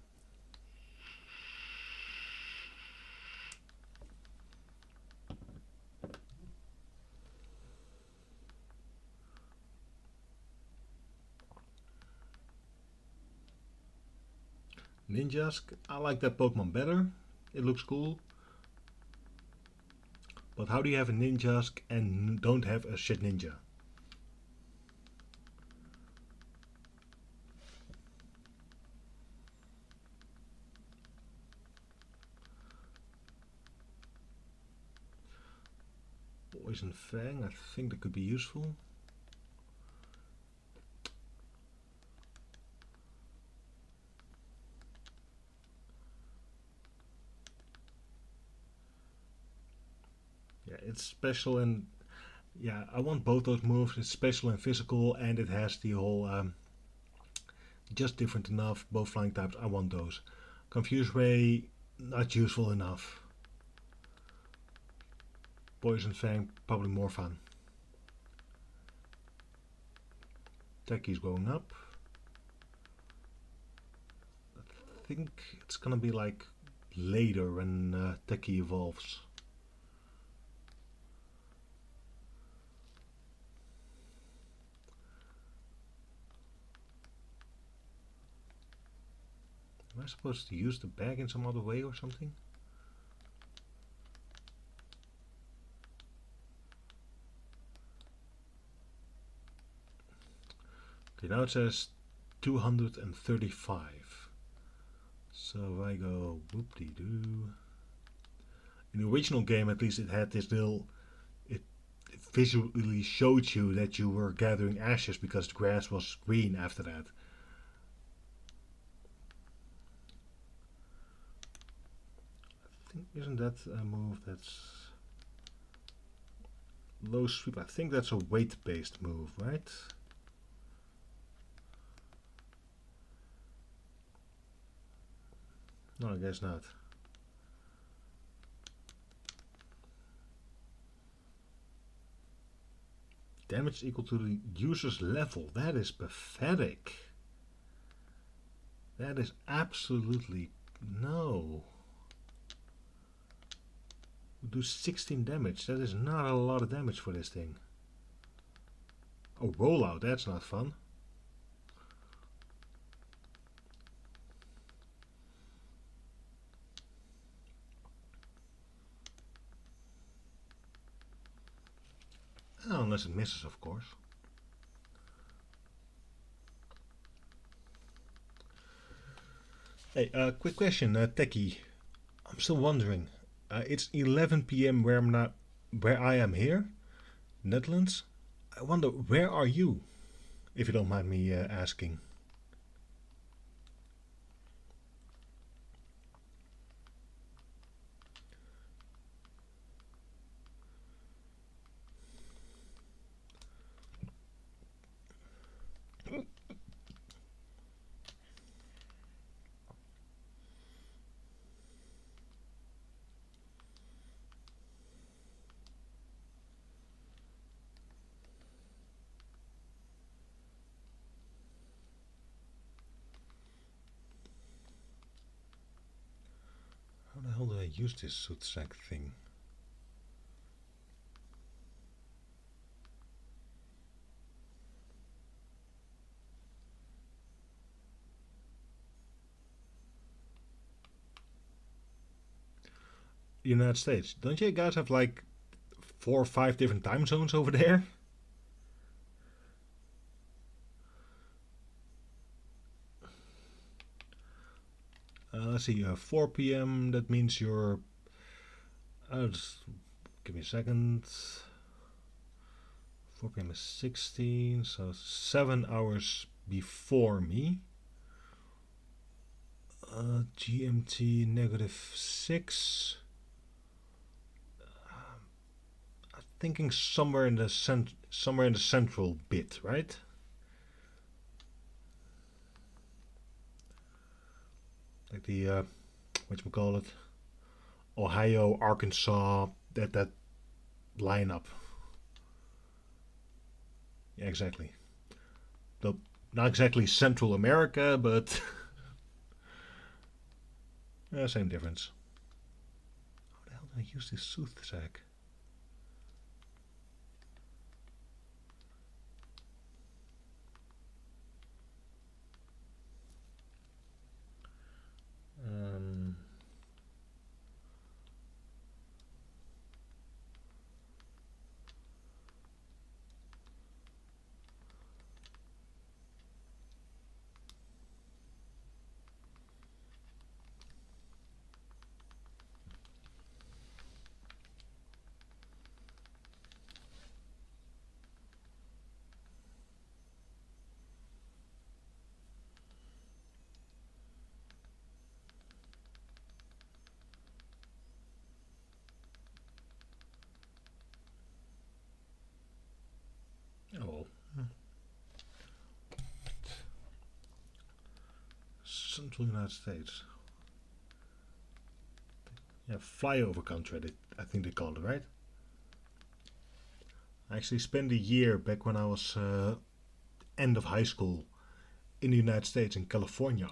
Ninjas, I like that Pokemon better. It looks cool. But how do you have a Ninjask and don't have a shit ninja? Poison Fang, I think that could be useful. Yeah, it's special and yeah, I want both those moves. It's special and physical, and it has the whole just different enough. Both flying types. I want those. Confuse Ray, not useful enough. Poison Fang, probably more fun. Techie's going up. I think it's gonna be like later when Techie evolves. Am I supposed to use the bag in some other way or something? Okay, now it says 235. So if I go whoop-de-doo. In the original game, at least, it had this little. It visually showed you that you were gathering ashes because the grass was green after that. I think, isn't that a move that's low sweep? I think that's a weight-based move, right? No, I guess not. Damage equal to the user's level. That is pathetic. That is absolutely no. We do 16 damage. That is not a lot of damage for this thing. Oh, rollout. That's not fun. Oh, unless it misses, of course. Hey, quick question, Techie. I'm still wondering. It's 11 p.m. where I am here, Netherlands. I wonder, where are you? If you don't mind me asking. How the hell do I use this soot sack thing? United States. Don't you guys have like 4 or 5 different time zones over there? Let's see, 4 p.m. That means you're. Just give me a second. 4 p.m. is 16, so 7 hours before me. GMT -6. I'm thinking somewhere in the central bit, right? Like the whatchamacallit, Ohio, Arkansas, that lineup. Yeah, exactly. Not exactly Central America, but same difference. How the hell did I use this soot sack? Oh. Central United States. Yeah, flyover country, I think they call it, right? I actually spent a year back when I was end of high school in the United States, in California.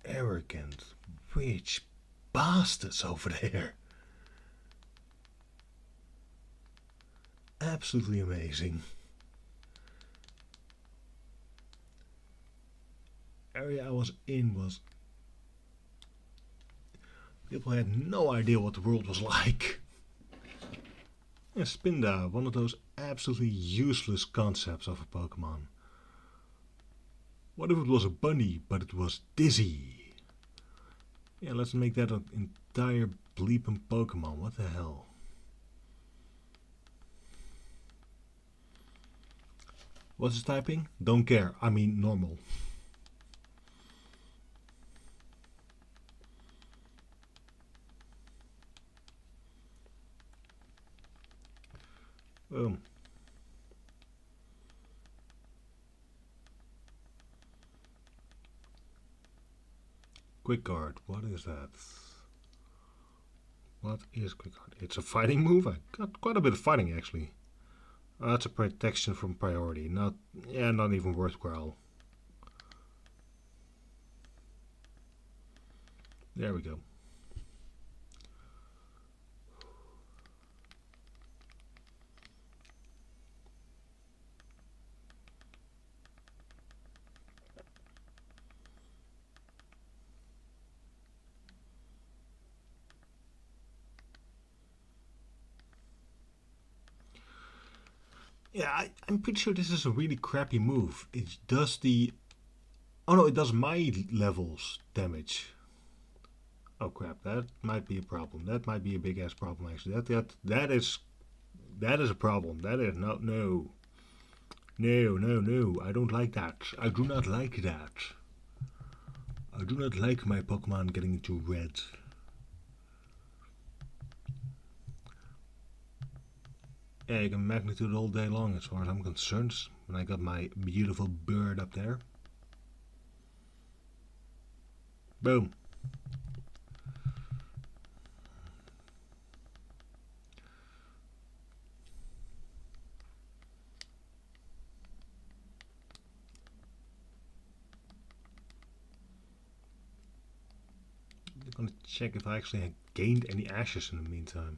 Arrogant, rich bastards over there. Absolutely amazing. Area I was in was. People had no idea what the world was like. Yeah, Spinda, one of those absolutely useless concepts of a Pokemon. What if it was a bunny, but it was dizzy? Yeah, let's make that an entire bleeping Pokemon. What the hell? What's his typing? Don't care. I mean normal. Boom. Quick guard. What is that? What is quick guard? It's a fighting move. I got quite a bit of fighting actually. That's a protection from priority. Not even worthwhile. There we go. Yeah, I'm pretty sure this is a really crappy move. It does the... Oh no, it does my levels damage. Oh crap, that might be a problem. That might be a big ass problem actually. That is a problem. That is not... No. No. I don't like that. I do not like that. I do not like my Pokemon getting into red. Yeah, you can magnitude all day long as far as I'm concerned. When I got my beautiful bird up there. Boom. I'm gonna check if I actually gained any ashes in the meantime.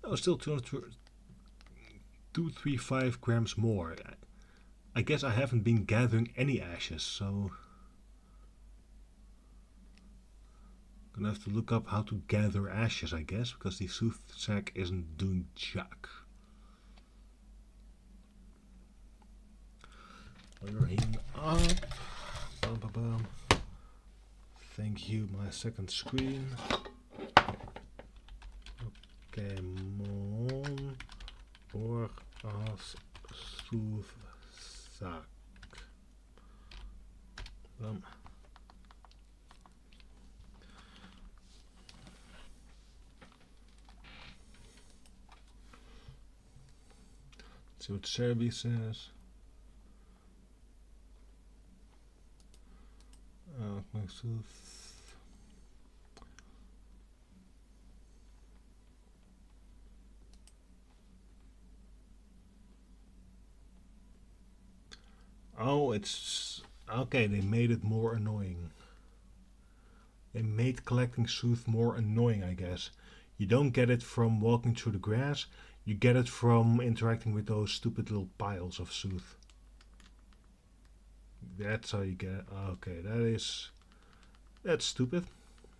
Oh, still 235 grams more. I guess I haven't been gathering any ashes, so I'm gonna have to look up how to gather ashes, I guess, because the soothsack isn't doing jack. You're healing up. Bum, bum, bum. Thank you, my second screen. Pokémon or as soothsack. See what Serby says. My sooth. Oh, it's okay. They made it more annoying. They made collecting sooth more annoying, I guess. You don't get it from walking through the grass. You get it from interacting with those stupid little piles of sooth. That's how you get it. Okay, that's stupid.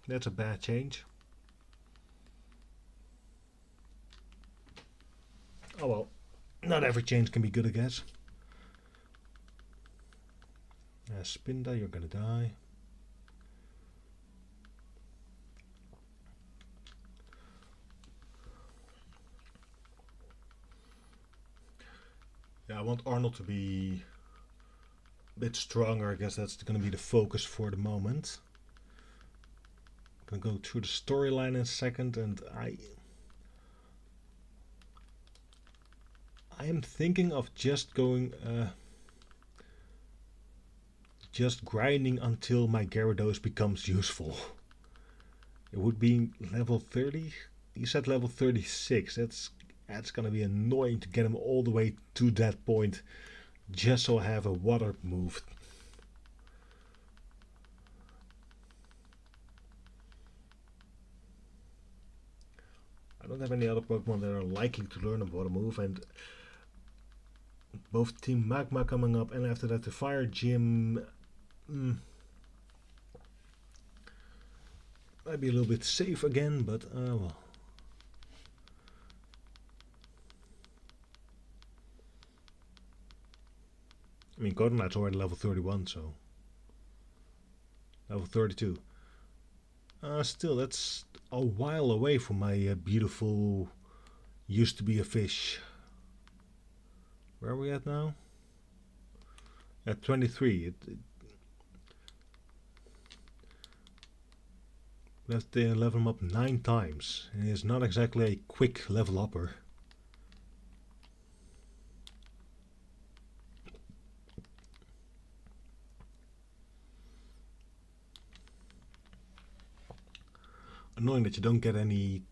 That's a bad change. Oh well, not every change can be good, I guess. Spinda, you're gonna die. Yeah, I want Arnold to be a bit stronger. I guess that's gonna be the focus for the moment. I'm gonna go through the storyline in a second, and I am thinking of just going, just grinding until my Gyarados becomes useful. It would be level 30. You said level 36. That's gonna be annoying to get him all the way to that point, just so I have a water move. I don't have any other Pokemon that are likely to learn a water move, and both Team Magma coming up, and after that the Fire Gym might be a little bit safe again, but well. mean, Golden Knight's already level 31, so... Level 32. Still, that's a while away from my beautiful... Used to be a fish. Where are we at now? At 23. Let's level him up 9 times. And it's not exactly a quick level upper. Annoying that you don't get any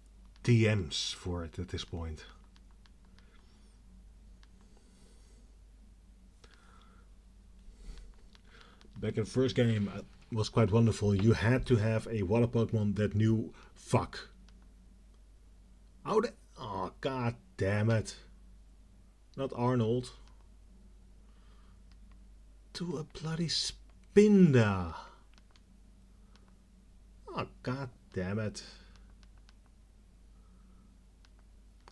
TMs for it at this point. Back in the first game, it was quite wonderful. You had to have a water Pokemon that knew fuck. How the... Oh, god damn it. Not Arnold. To a bloody Spinda. Oh, god damn it.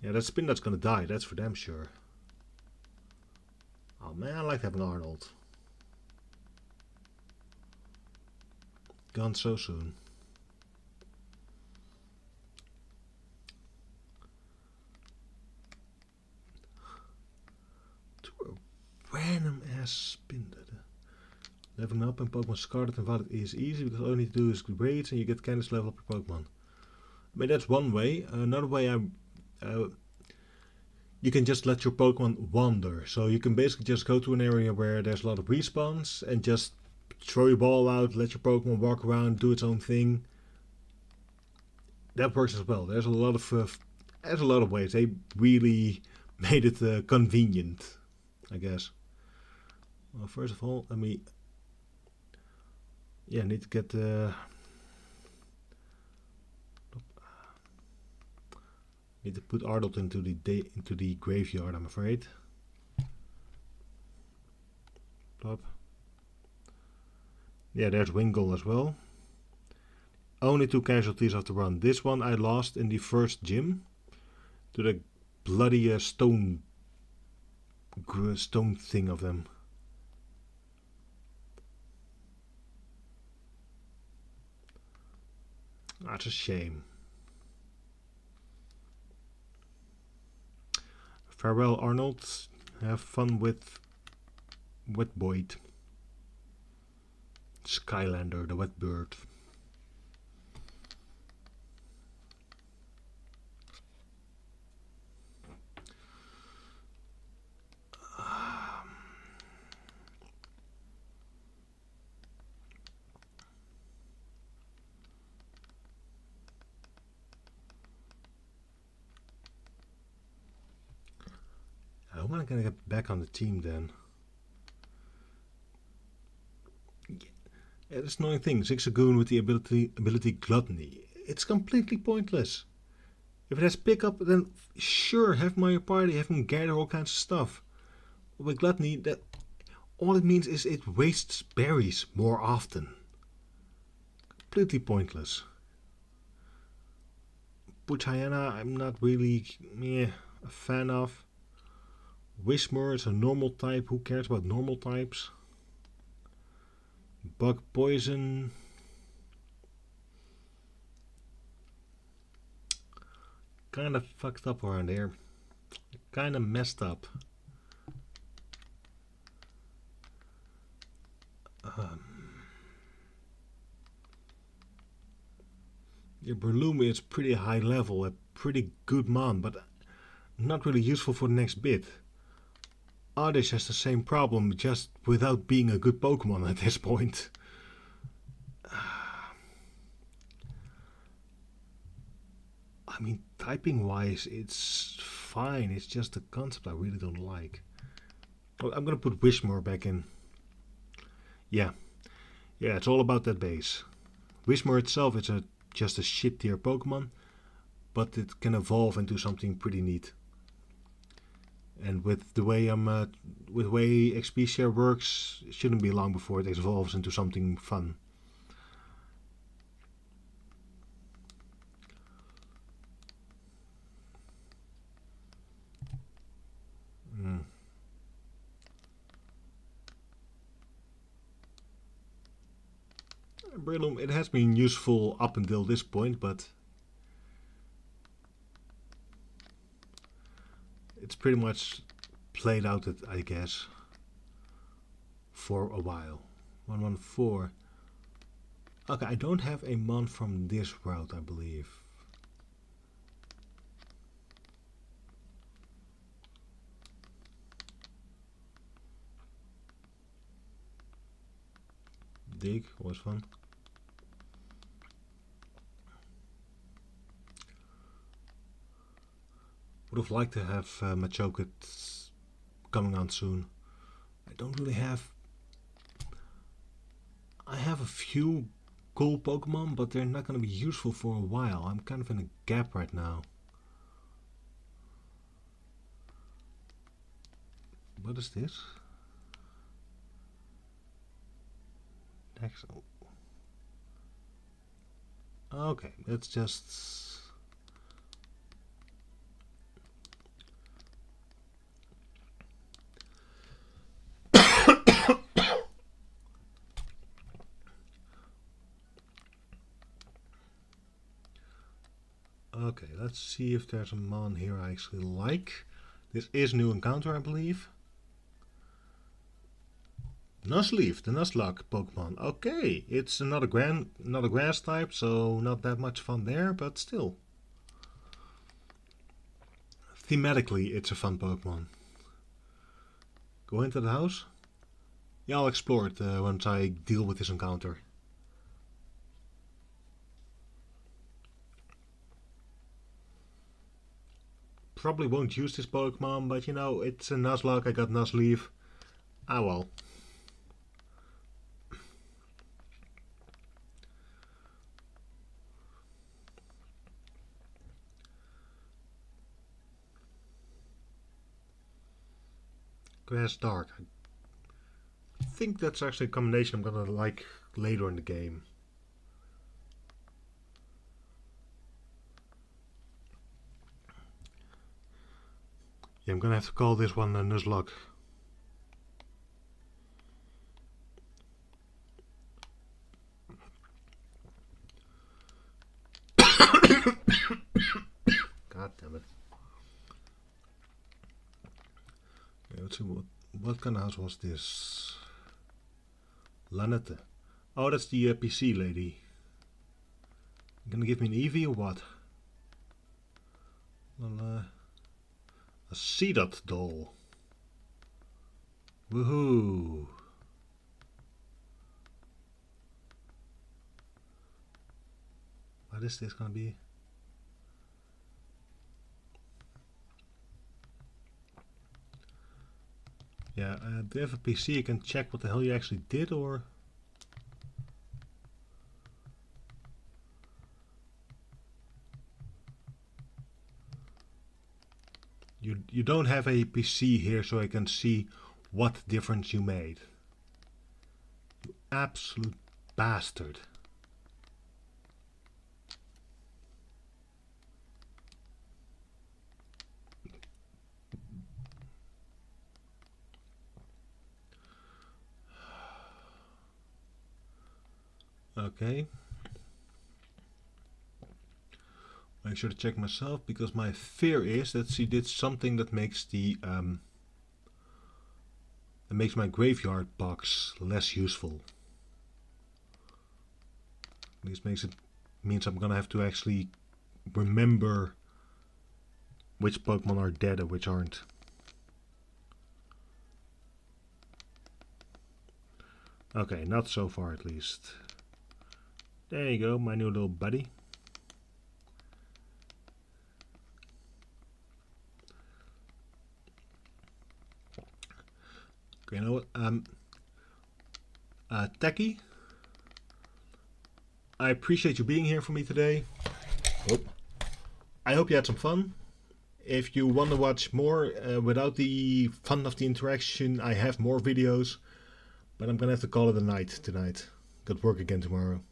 Yeah, that Spinda's gonna die, that's for damn sure. Oh man, I like having Arnold. Gone so soon. To a random ass Spinda. Leveling up in Pokemon Scarlet and Violet is easy because all you need to do is raids and you get candidates to level up your Pokemon. I mean, that's one way. Another way, you can just let your Pokemon wander. So you can basically just go to an area where there's a lot of respawns and just throw your ball out, let your Pokemon walk around, do its own thing. That works as well. There's a lot of ways. They really made it convenient, I guess. Well, first of all, let me... Yeah, I need to get... Need to put Arnold into the graveyard, I'm afraid. Plop. Yeah, there's Wingull as well. Only 2 casualties after run. This one I lost in the first gym to the bloody stone thing of them. That's a shame. Farewell, Arnold. Have fun with Wet Boyd. Skylander, the wet bird. How am I gonna get back on the team then? Yeah, that's annoying thing. Zigzagoon with the ability Gluttony. It's completely pointless. If it has pickup, then sure, have my party, have him gather all kinds of stuff. With Gluttony, that all it means is it wastes berries more often. Completely pointless. Puchayana, I'm not really a fan of. Whismur is a normal type. Who cares about normal types? Bug Poison. Kinda fucked up around here. Kinda messed up. Your Breloom is pretty high level, a pretty good mon, but not really useful for the next bit. Oddish has the same problem, just without being a good Pokemon at this point. I mean, typing wise, it's fine. It's just the concept I really don't like. Oh, I'm gonna put Whismur back in. Yeah, it's all about that base. Whismur itself is just a shit tier Pokemon, but it can evolve into something pretty neat. And with the way XP share works, it shouldn't be long before it evolves into something fun. Breloom, it has been useful up until this point, but it's pretty much played out, I guess, for a while. 114. Okay, I don't have a mon from this route, I believe. Dig was fun. Would have liked to have Machoket coming on soon. I don't really have. I have a few cool Pokemon, but they're not going to be useful for a while. I'm kind of in a gap right now. What is this? Next. Okay, let's just. Okay, let's see if there's a mon here I actually like. This is new encounter, I believe. Nuzleaf, the Nuzlocke Pokemon. Okay, it's another grass type, so not that much fun there, but still. Thematically, it's a fun Pokemon. Go into the house? Yeah, I'll explore it once I deal with this encounter. Probably won't use this Pokemon, but you know, it's a Nuzlocke, I got Nuzleaf. Ah well. Grass Dark. I think that's actually a combination I'm gonna like later in the game. Yeah, I'm gonna have to call this one Nuzlocke. God damn it. Okay, let's see what kind of house was this? Lanette. Oh, that's the PC lady. You gonna give me an Eevee or what? Well, a Seedot doll. Woohoo! What is this gonna be? Yeah, do you have a PC? You can check what the hell you actually did, or you don't have a PC here, so I can see what difference you made. You absolute bastard. Okay. Make sure to check myself, because my fear is that she did something that makes the that makes my graveyard box less useful. This means I'm gonna have to actually remember which Pokemon are dead and which aren't. Okay, not so far at least. There you go, my new little buddy. Okay, you know what? Techie, I appreciate you being here for me today. I hope you had some fun. If you want to watch more without the fun of the interaction, I have more videos. But I'm gonna have to call it a night tonight. Got work again tomorrow.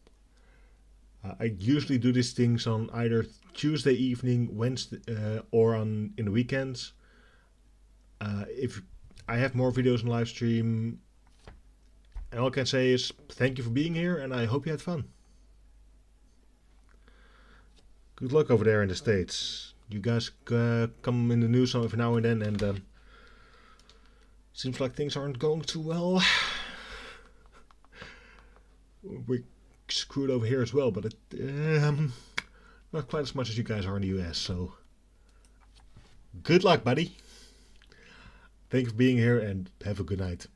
I usually do these things on either Tuesday evening, Wednesday, or in the weekends. If I have more videos on live stream, And all I can say is thank you for being here, and I hope you had fun. Good luck over there in the States. You guys come in the news every now and then, and seems like things aren't going too well. We're screwed over here as well, but not quite as much as you guys are in the US, so good luck, buddy. Thank you for being here, and have a good night.